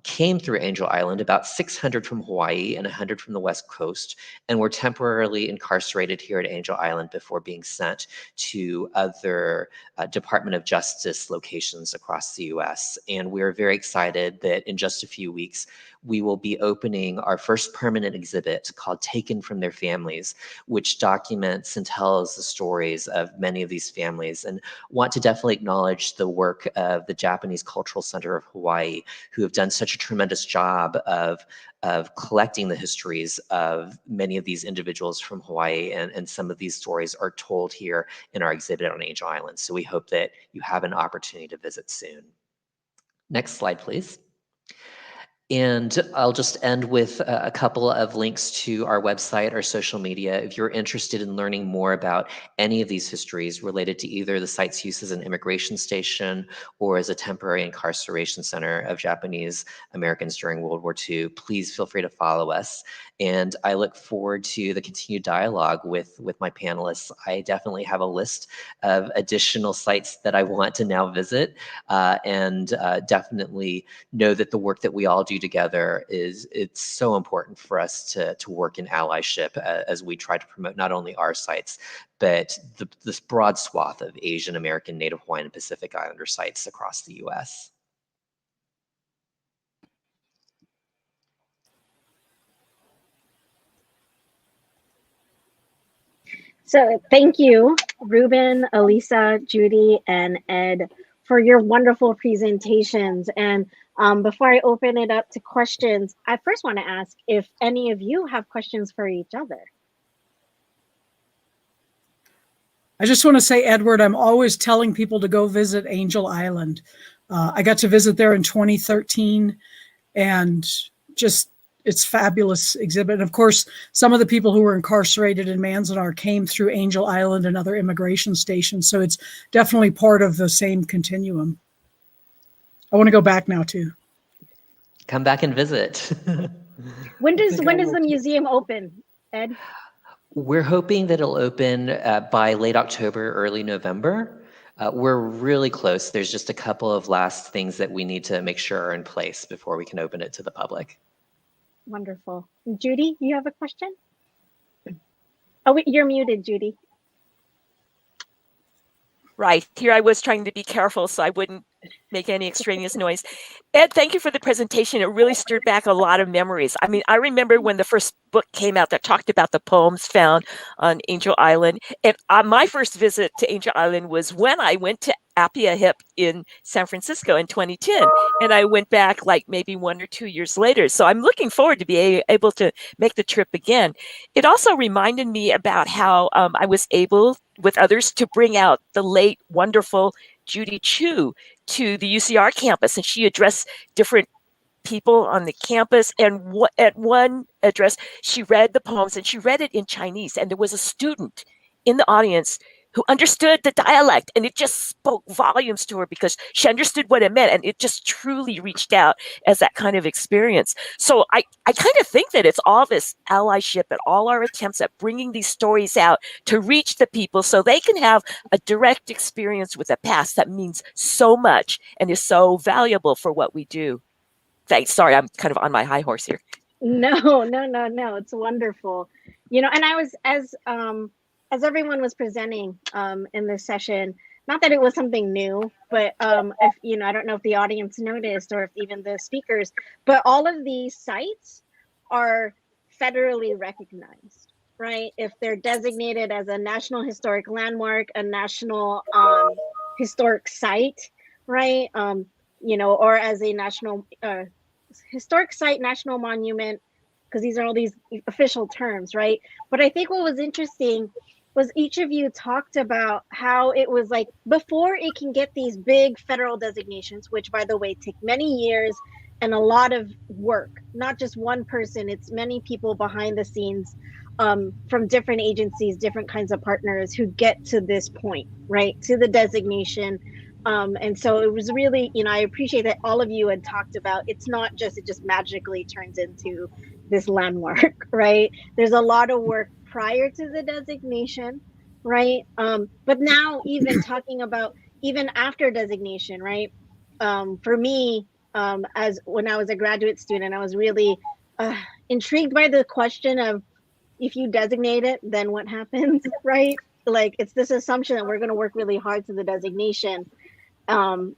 came through Angel Island, about 600 from Hawaii and 100 from the West Coast, and were temporarily incarcerated here at Angel Island before being sent to other Department of Justice locations across the US. And we're very excited that in just a few weeks, we will be opening our first permanent exhibit called Taken from Their Families, which documents and tells the stories of many of these families, and want to definitely acknowledge the work of the Japanese Cultural Center of Hawaii, who have done such a tremendous job of collecting the histories of many of these individuals from Hawaii, and some of these stories are told here in our exhibit on Angel Island. So we hope that you have an opportunity to visit soon. Next slide, please. And I'll just end with a couple of links to our website, our social media. If you're interested in learning more about any of these histories related to either the site's use as an immigration station or as a temporary incarceration center of Japanese Americans during World War II, please feel free to follow us. And I look forward to the continued dialogue with my panelists. I definitely have a list of additional sites that I want to now visit, and definitely know that the work that we all do together it's so important for us to work in allyship as we try to promote not only our sites, but this broad swath of Asian American, Native Hawaiian, and Pacific Islander sites across the U.S. So thank you, Ruben, Alisa, Judy, and Ed, for your wonderful presentations. And before I open it up to questions, I first want to ask if any of you have questions for each other. I just want to say, Edward, I'm always telling people to go visit Angel Island. I got to visit there in 2013, and just it's fabulous exhibit. And of course, some of the people who were incarcerated in Manzanar came through Angel Island and other immigration stations. So it's definitely part of the same continuum. I want to go back now too. Come back and visit. When does the museum open, Ed? We're hoping that it'll open by late October, early November. We're really close. There's just a couple of last things that we need to make sure are in place before we can open it to the public. Wonderful. Judy, you have a question? Oh, wait, you're muted, Judy. Right. Here I was trying to be careful so I wouldn't make any extraneous noise. Ed, thank you for the presentation. It really stirred back a lot of memories. I mean, I remember when the first book came out that talked about the poems found on Angel Island. And my first visit to Angel Island was when I went to Apia Hip in San Francisco in 2010. And I went back like maybe 1 or 2 years later. So I'm looking forward to be able to make the trip again. It also reminded me about how I was able with others to bring out the late, wonderful Judy Chu to the UCR campus, and she addressed different people on the campus. And at one address, she read the poems, and she read it in Chinese. And there was a student in the audience who understood the dialect, and it just spoke volumes to her because she understood what it meant, and it just truly reached out as that kind of experience. So I kind of think that it's all this allyship and all our attempts at bringing these stories out to reach the people so they can have a direct experience with the past that means so much and is so valuable for what we do. Thanks. Sorry, I'm kind of on my high horse here. No. It's wonderful. You know, and I was, as everyone was presenting in this session, not that it was something new, but if I don't know if the audience noticed or if even the speakers, but all of these sites are federally recognized, right? If they're designated as a National Historic Landmark, a National Historic Site, right? Or as a National Historic Site, National Monument, because these are all these official terms, right? But I think what was interesting was each of you talked about how it was like before it can get these big federal designations, which by the way take many years and a lot of work, not just one person, it's many people behind the scenes from different agencies, different kinds of partners who get to this point, right, to the designation. And so it was really, I appreciate that all of you had talked about it's not just, it just magically turns into this landmark, right? There's a lot of work prior to the designation, right? But now even talking about even after designation, right? For me, as when I was a graduate student, I was really intrigued by the question of if you designate it, then what happens, right? Like it's this assumption that we're going to work really hard to the designation. And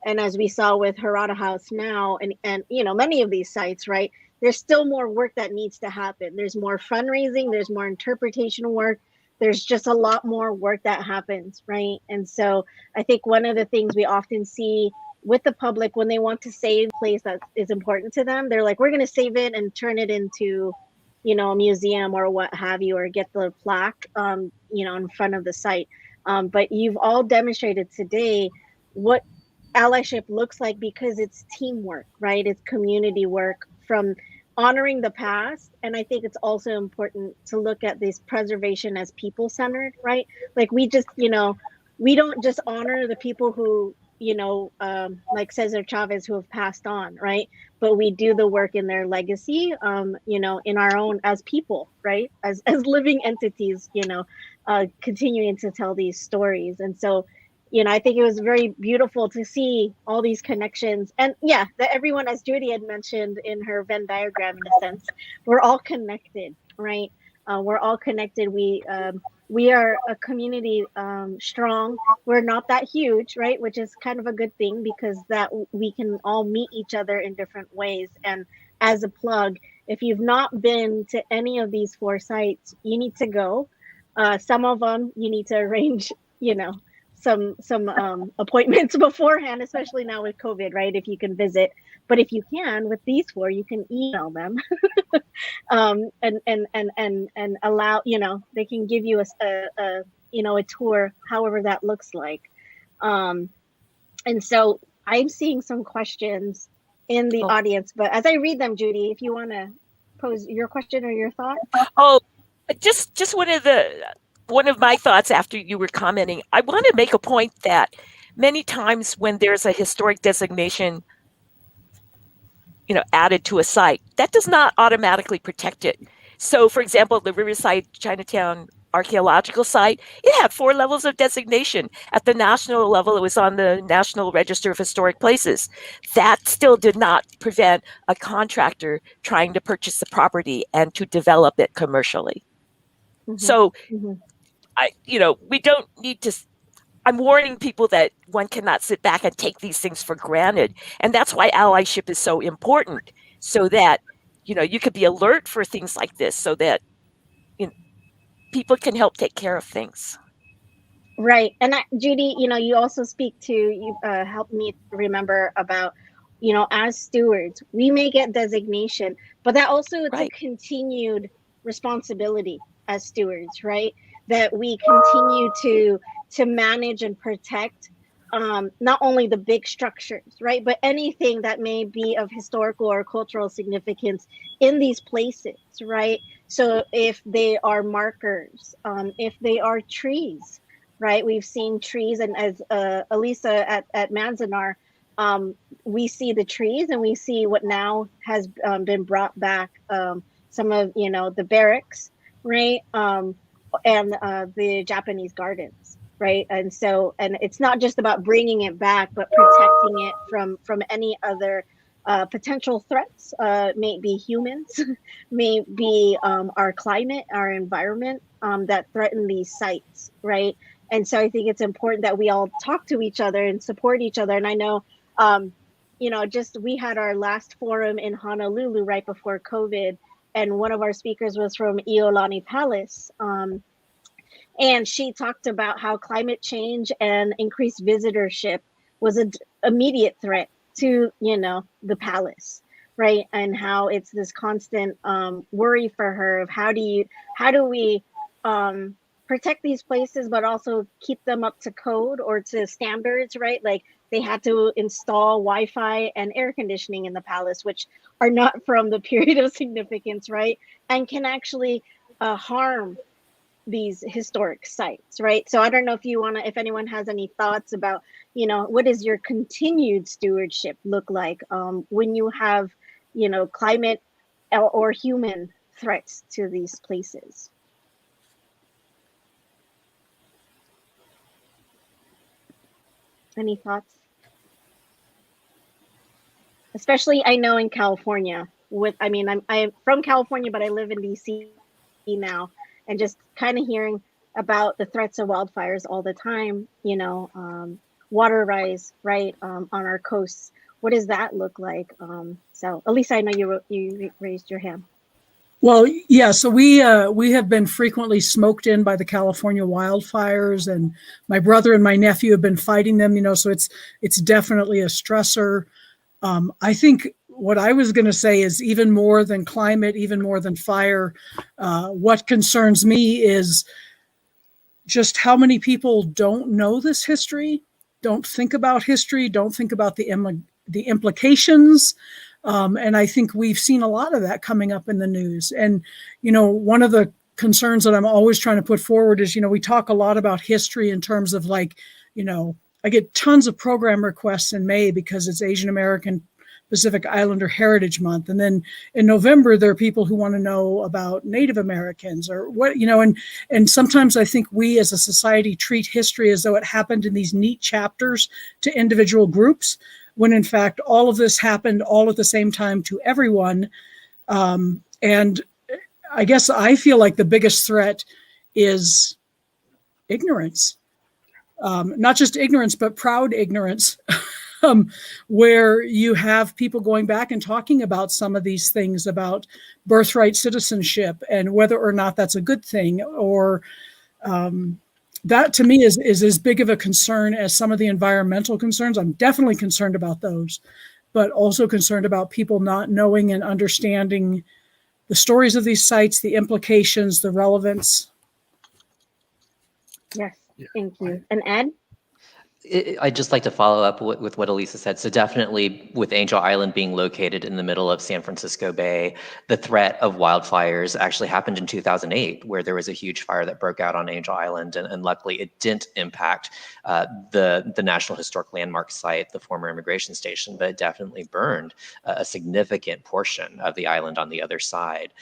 as we saw with Harada House now, and many of these sites, right? There's still more work that needs to happen. There's more fundraising, there's more interpretation work. There's just a lot more work that happens, right? And so I think one of the things we often see with the public when they want to save a place that is important to them, they're like, we're going to save it and turn it into, a museum or what have you, or get the plaque, in front of the site. But you've all demonstrated today what allyship looks like, because it's teamwork, right? It's community work from honoring the past. And I think it's also important to look at this preservation as people centered, right? Like we just, we don't just honor the people who, like Cesar Chavez, who have passed on, right? But we do the work in their legacy, in our own, as people, right? As living entities, continuing to tell these stories. And so, I think it was very beautiful to see all these connections. And yeah, that everyone, as Judy had mentioned in her Venn diagram, in a sense, we're all connected, right? We're all connected. We are a community, strong. We're not that huge, right? Which is kind of a good thing, because that we can all meet each other in different ways. And as a plug, if you've not been to any of these 4 sites, you need to go. Some of them you need to arrange, some appointments beforehand, especially now with COVID, right? If you can visit, but if you can, with these 4, you can email them, and allow, they can give you a tour, however that looks like. And so I'm seeing some questions in the audience, but as I read them, Judy, if you want to pose your question or your thought. Oh, just one of my thoughts after you were commenting, I want to make a point that many times when there's a historic designation, added to a site, that does not automatically protect it. So, for example, the Riverside Chinatown archaeological site, it had 4 levels of designation. At the national level, it was on the National Register of Historic Places. That still did not prevent a contractor trying to purchase the property and to develop it commercially. Mm-hmm. So, mm-hmm. We don't need to. I'm warning people that one cannot sit back and take these things for granted. And that's why allyship is so important, so that, you could be alert for things like this, so that people can help take care of things. Right. And Judy, you also speak to, you helped me remember about, as stewards, we may get designation, but that also is a continued responsibility as stewards, right? That we continue to manage and protect, not only the big structures, right, but anything that may be of historical or cultural significance in these places, right? So if they are markers, if they are trees, right? We've seen trees, and as Alisa at Manzanar, we see the trees, and we see what now has been brought back, some of, the barracks, right? And the Japanese gardens, right? And so, and it's not just about bringing it back, but protecting it from any other potential threats. May be humans, may be our climate, our environment, that threaten these sites, right? And so I think it's important that we all talk to each other and support each other. And I know, we had our last forum in Honolulu right before COVID, and one of our speakers was from Iolani Palace. And she talked about how climate change and increased visitorship was an immediate threat to, the palace, right? And how it's this constant worry for her of how do we protect these places, but also keep them up to code or to standards, right? Like they had to install Wi-Fi and air conditioning in the palace, which are not from the period of significance, right? And can actually harm these historic sites, right? So I don't know if anyone has any thoughts about, what does your continued stewardship look like when you have, climate or human threats to these places? Any thoughts? Especially, I know in California, I'm from California, but I live in DC now, and just kind of hearing about the threats of wildfires all the time, water rise, right, on our coasts. What does that look like? So, Alisa, I know you raised your hand. Well, yeah, so we have been frequently smoked in by the California wildfires, and my brother and my nephew have been fighting them, so it's definitely a stressor. I think what I was going to say is, even more than climate, even more than fire, what concerns me is just how many people don't know this history. don't think about history, don't think about the implications. And I think we've seen a lot of that coming up in the news. And, one of the concerns that I'm always trying to put forward is, we talk a lot about history in terms of like, I get tons of program requests in May because it's Asian American Pacific Islander Heritage Month. And then in November, there are people who want to know about Native Americans or what, and sometimes I think we as a society treat history as though it happened in these neat chapters to individual groups, when in fact, all of this happened all at the same time to everyone. And I guess I feel like the biggest threat is ignorance, not just ignorance, but proud ignorance. Where you have people going back and talking about some of these things about birthright citizenship and whether or not that's a good thing, or that to me is as big of a concern as some of the environmental concerns. I'm definitely concerned about those, but also concerned about people not knowing and understanding the stories of these sites, the implications, the relevance. Yes, thank you. And Ed? I'd just like to follow up with what Alisa said. So definitely with Angel Island being located in the middle of San Francisco Bay, the threat of wildfires actually happened in 2008, where there was a huge fire that broke out on Angel Island. And luckily it didn't impact the National Historic Landmark site, the former immigration station, but it definitely burned a significant portion of the island on the other side.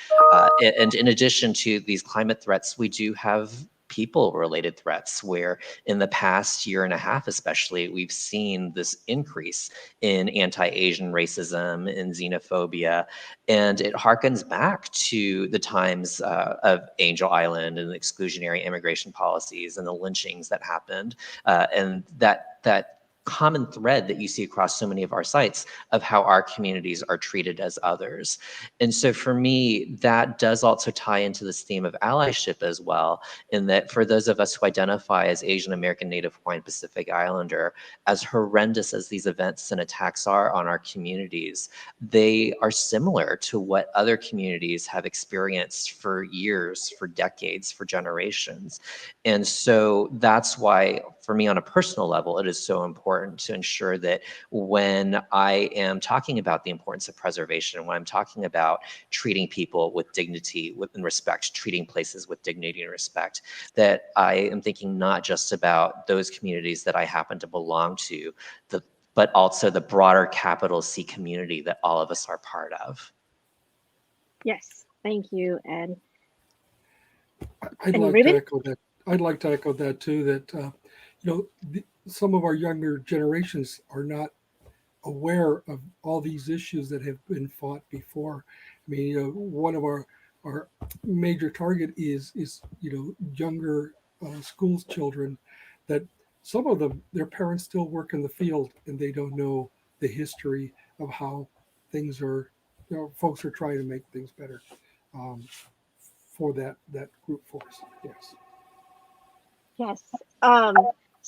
And in addition to these climate threats, we do have people-related threats, where in the past year and a half especially, we've seen this increase in anti-Asian racism and xenophobia. And it harkens back to the times of Angel Island and the exclusionary immigration policies and the lynchings that happened. And that common thread that you see across so many of our sites of how our communities are treated as others. And so for me, that does also tie into this theme of allyship as well, in that for those of us who identify as Asian American, Native Hawaiian, Pacific Islander, as horrendous as these events and attacks are on our communities, they are similar to what other communities have experienced for years, for decades, for generations. And so that's why, for me on a personal level, it is so important to ensure that when I am talking about the importance of preservation, when I'm talking about treating people with dignity and respect, treating places with dignity and respect, that I am thinking not just about those communities that I happen to belong to, but also the broader capital C community that all of us are part of. Yes, thank you, Ed. I'd like to echo that. I'd like to echo that too, that some of our younger generations are not aware of all these issues that have been fought before. I mean, one of our major target is younger schools children, that some of them, their parents still work in the field and they don't know the history of how things are, folks are trying to make things better for that group force. Yes. Yes.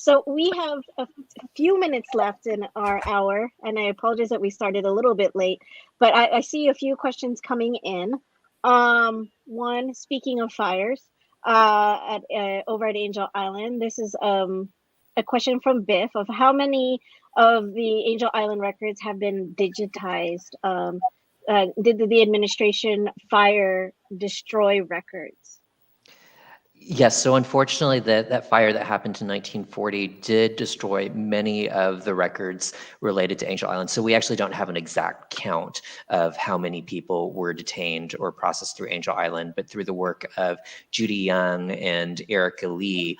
So we have a few minutes left in our hour, and I apologize that we started a little bit late, but I see a few questions coming in. One, speaking of fires, over at Angel Island, this is a question from Biff of how many of the Angel Island records have been digitized? Did the administration fire destroy records? Yes, so unfortunately that fire that happened in 1940 did destroy many of the records related to Angel Island. So we actually don't have an exact count of how many people were detained or processed through Angel Island, but through the work of Judy Young and Erica Lee,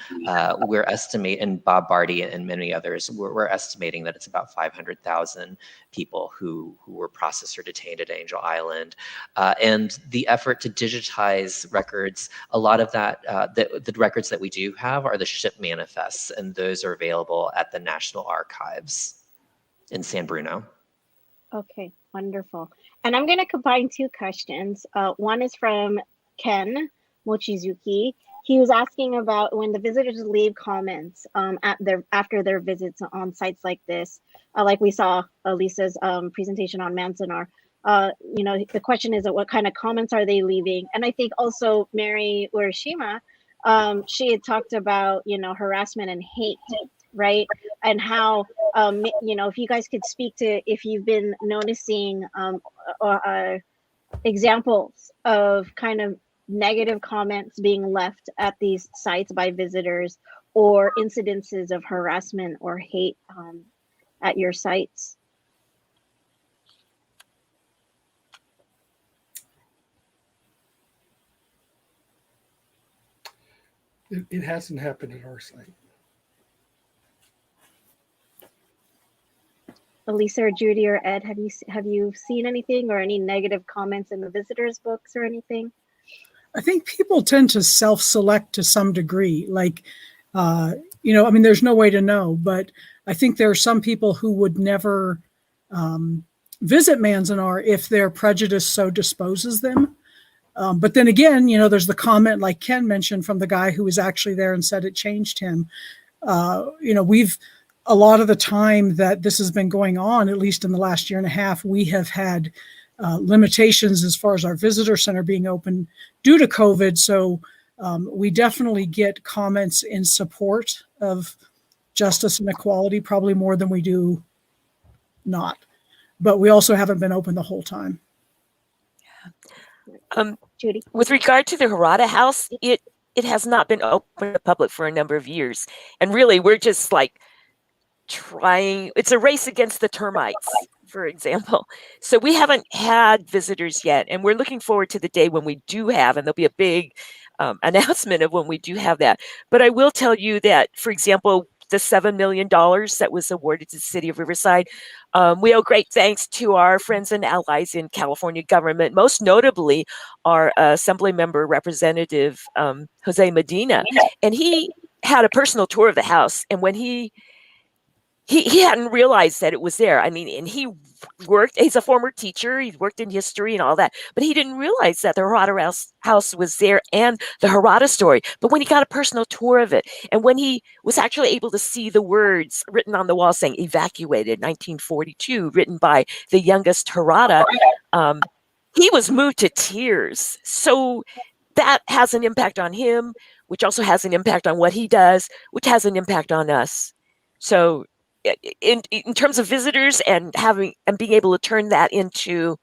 we're estimating, and Bob Barty and many others, we're estimating that it's about 500,000 people who were processed or detained at Angel Island. And the effort to digitize records, a lot of that, the records that we do have are the ship manifests, and those are available at the National Archives in San Bruno. Okay, wonderful. And I'm going to combine two questions. One is from Ken Mochizuki. He was asking about when the visitors leave comments after their visits on sites like this, like we saw Alisa's presentation on Manzanar. The question is, what kind of comments are they leaving? And I think also Mary Urashima, she had talked about, harassment and hate, right? and how if you guys could speak to if you've been noticing examples of kind of negative comments being left at these sites by visitors, or incidences of harassment or hate at your sites. It hasn't happened at our site. Alisa or Judy or Ed, have you seen anything or any negative comments in the visitors' books or anything? I think people tend to self-select to some degree. Like, there's no way to know, but I think there are some people who would never visit Manzanar if their prejudice so disposes them. But then again, there's the comment, like Ken mentioned, from the guy who was actually there and said it changed him. We've a lot of the time that this has been going on, at least in the last year and a half, we have had limitations as far as our visitor center being open due to COVID. So we definitely get comments in support of justice and equality, probably more than we do not. But we also haven't been open the whole time. Judy? With regard to the Harada House, it has not been open to the public for a number of years. And really, we're just like trying, it's a race against the termites, for example. So we haven't had visitors yet, and we're looking forward to the day when we do have, and there'll be a big announcement of when we do have that. But I will tell you that, for example, the $7 million that was awarded to the city of Riverside, we owe great thanks to our friends and allies in California government, most notably our Assembly member representative, Jose Medina. And he had a personal tour of the house. And when he hadn't realized that it was there. I mean, and he's a former teacher, he worked in history and all that, but he didn't realize that the Harada house was there and the Harada story. But when he got a personal tour of it, and when he was actually able to see the words written on the wall saying evacuated 1942, written by the youngest Harada, he was moved to tears. So that has an impact on him, which also has an impact on what he does, which has an impact on us. So in terms of visitors and being able to turn that into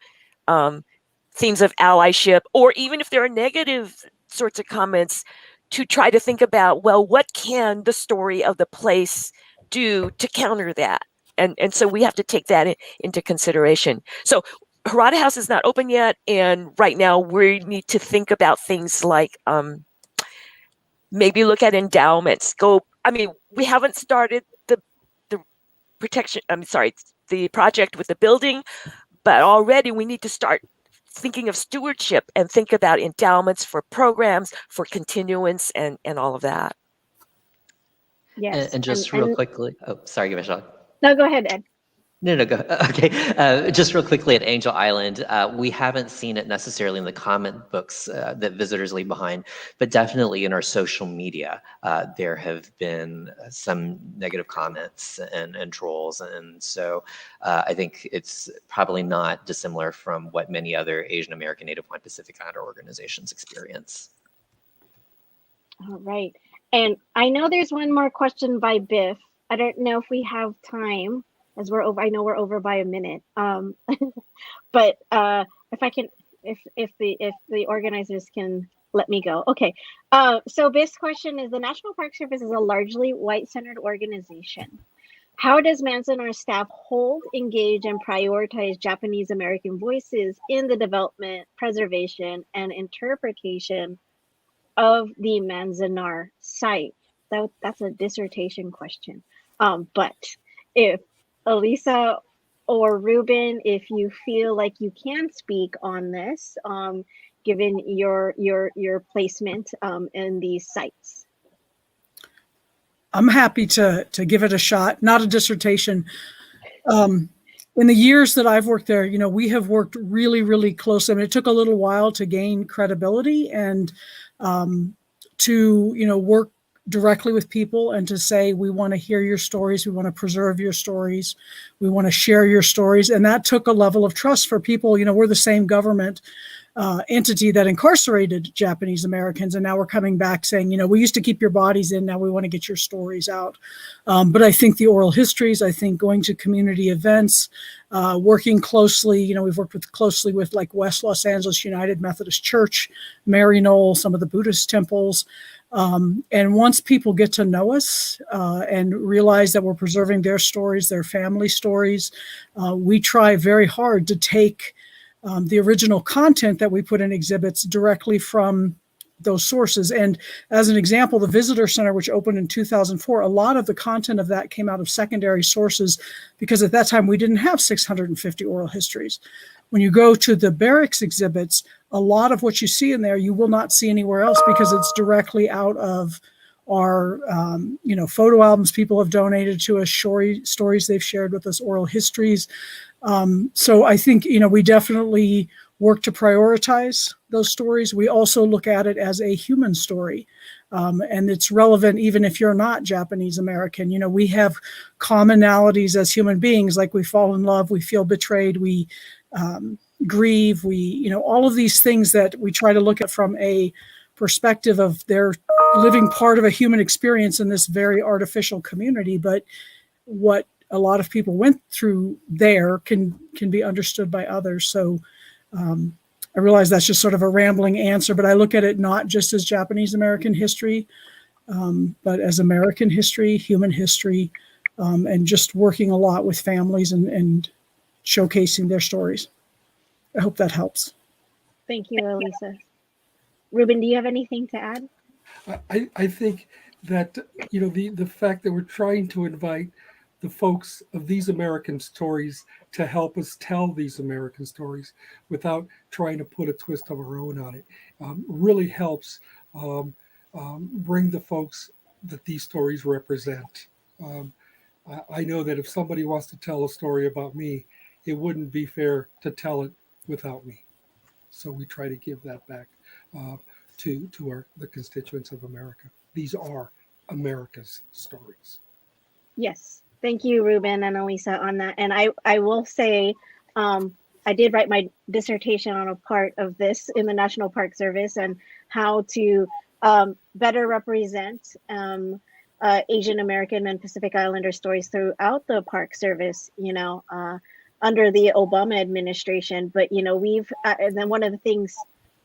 themes of allyship, or even if there are negative sorts of comments, to try to think about, well, what can the story of the place do to counter that? And so we have to take that into consideration. So Harada House is not open yet, and right now we need to think about things like maybe look at endowments. We haven't started the project with the building, but already we need to start thinking of stewardship and think about endowments for programs, for continuance, and all of that. Yes. And just real quickly, oh, sorry, Michelle. No, go ahead, Ed. No, go. Okay. Just real quickly at Angel Island, we haven't seen it necessarily in the comment books that visitors leave behind, but definitely in our social media, there have been some negative comments and trolls. And so I think it's probably not dissimilar from what many other Asian American, Native Hawaiian, Pacific Islander organizations experience. All right. And I know there's one more question by Biff. I don't know if we have time, as I know we're over by a minute. But if the organizers can let me go. Okay. So Biff's question is, the National Park Service is a largely white-centered organization. How does Manzanar staff hold, engage, and prioritize Japanese American voices in the development, preservation, and interpretation of the Manzanar site? That's a dissertation question. But if Alisa or Ruben, if you feel like you can speak on this, given your placement in these sites. I'm happy to give it a shot. Not a dissertation. In the years that I've worked there, we have worked really, really close. I mean, it took a little while to gain credibility and to work directly with people and to say, we want to hear your stories, we want to preserve your stories, we want to share your stories. And that took a level of trust for people. We're the same government. entity that incarcerated Japanese Americans, and now we're coming back saying, we used to keep your bodies in, now we want to get your stories out. But I think the oral histories, I think going to community events, working closely, we've worked closely with like West Los Angeles United Methodist Church, Mary Knoll, some of the Buddhist temples. And once people get to know us and realize that we're preserving their stories, their family stories, we try very hard to take the original content that we put in exhibits directly from those sources. And as an example, the Visitor Center, which opened in 2004, a lot of the content of that came out of secondary sources because at that time we didn't have 650 oral histories. When you go to the barracks exhibits, a lot of what you see in there, you will not see anywhere else because it's directly out of our, photo albums people have donated to us, stories they've shared with us, oral histories. So I think, we definitely work to prioritize those stories. We also look at it as a human story. And it's relevant even if you're not Japanese American. We have commonalities as human beings, like we fall in love, we feel betrayed, we grieve, we, all of these things that we try to look at from a perspective of their living part of a human experience in this very artificial community. But what a lot of people went through there can be understood by others. So I realize that's just sort of a rambling answer, but I look at it not just as Japanese American history, but as American history, human history, and just working a lot with families and showcasing their stories. I hope that helps. Thank you, Alisa. Ruben, do you have anything to add? I think that, the fact that we're trying to invite the folks of these American stories to help us tell these American stories without trying to put a twist of our own on it really helps bring the folks that these stories represent. I know that if somebody wants to tell a story about me, it wouldn't be fair to tell it without me. So we try to give that back to the constituents of America. These are America's stories. Yes. Thank you, Ruben and Alisa, on that. And I will say, I did write my dissertation on a part of this in the National Park Service and how to better represent Asian American and Pacific Islander stories throughout the Park Service, under the Obama administration. But, and then one of the things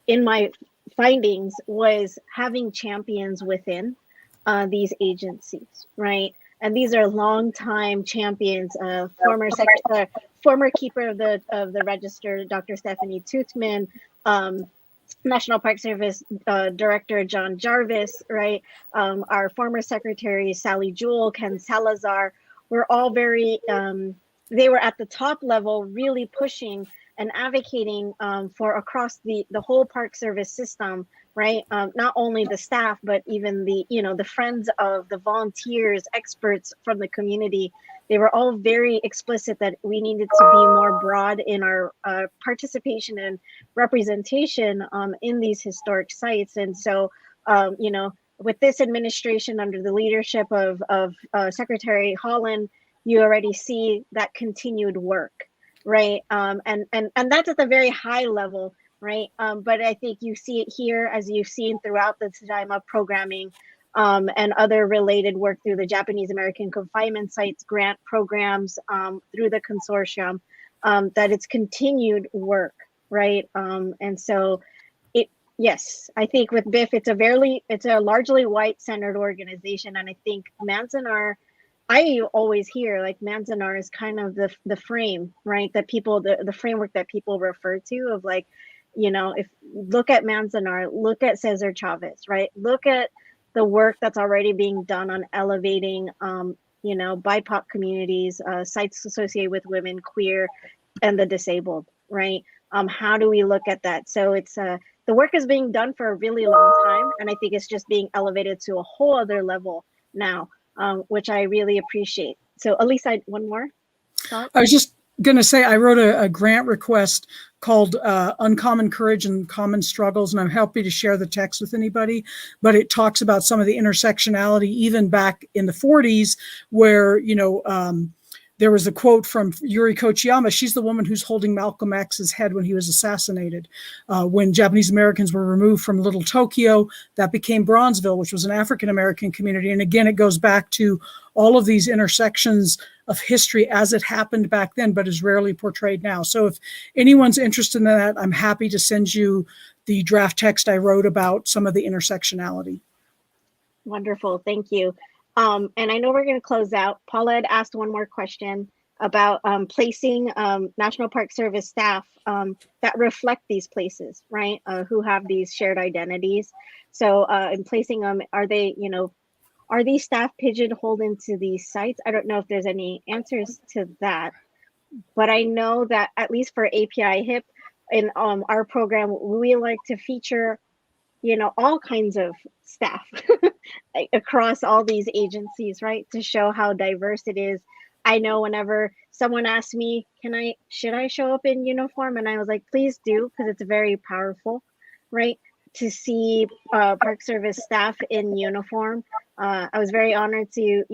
in my findings was having champions within these agencies, right? And these are longtime champions, former keeper of the register, Dr. Stephanie Tootman, National Park Service Director John Jarvis, right? Our former secretary Sally Jewell, Ken Salazar, were all very, they were at the top level really pushing and advocating for across the whole Park Service system, right? Not only the staff, but even the friends of the volunteers, experts from the community. They were all very explicit that we needed to be more broad in our participation and representation in these historic sites. And so, with this administration under the leadership of Secretary Holland, you already see that continued work, right? And that's at the very high level, right? But I think you see it here, as you've seen throughout the Tadaima programming and other related work through the Japanese American confinement sites grant programs, through the consortium, that it's continued work, right? And so yes, I think with BIF, it's a largely white-centered organization, and I think Manzanar, I always hear like Manzanar is kind of the frame, right? That people, the framework that people refer to of like, if look at Manzanar, look at Cesar Chavez, right? Look at the work that's already being done on elevating, BIPOC communities, sites associated with women, queer, and the disabled, right? How do we look at that? So it's the work is being done for a really long time, and I think it's just being elevated to a whole other level now, which I really appreciate. So, Alisa, one more thought? I was just going to say, I wrote a grant request called Uncommon Courage and Common Struggles, and I'm happy to share the text with anybody, but it talks about some of the intersectionality, even back in the 40s, where, there was a quote from Yuri Kochiyama. She's the woman who's holding Malcolm X's head when he was assassinated. When Japanese Americans were removed from Little Tokyo, that became Bronzeville, which was an African American community. And again, it goes back to all of these intersections of history as it happened back then, but is rarely portrayed now. So if anyone's interested in that, I'm happy to send you the draft text I wrote about some of the intersectionality. Wonderful, thank you. And I know we're going to close out. Paula had asked one more question about placing National Park Service staff that reflect these places, right? Who have these shared identities. So in placing them, are they, are these staff pigeonholed into these sites? I don't know if there's any answers to that, but I know that at least for API HIP in our program, we like to feature all kinds of staff across all these agencies, right? To show how diverse it is. I know whenever someone asks me, should I show up in uniform? And I was like, please do, because it's very powerful, right? To see Park Service staff in uniform. I was very honored to,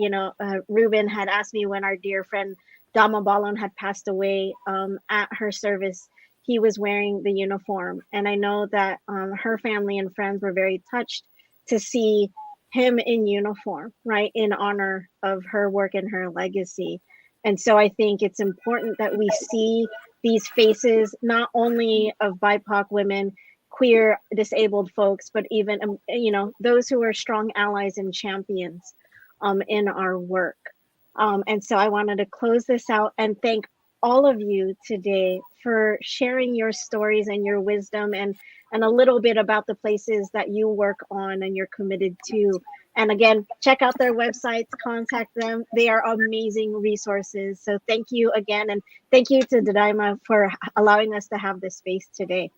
Ruben had asked me when our dear friend Dama Balon had passed away at her service. He was wearing the uniform. And I know that her family and friends were very touched to see him in uniform, right? In honor of her work and her legacy. And so I think it's important that we see these faces, not only of BIPOC women, queer, disabled folks, but even, those who are strong allies and champions in our work. And so I wanted to close this out and thank all of you today for sharing your stories and your wisdom and a little bit about the places that you work on and you're committed to. And again, check out their websites, contact them. They are amazing resources. So thank you again. And thank you to Dadaima for allowing us to have this space today.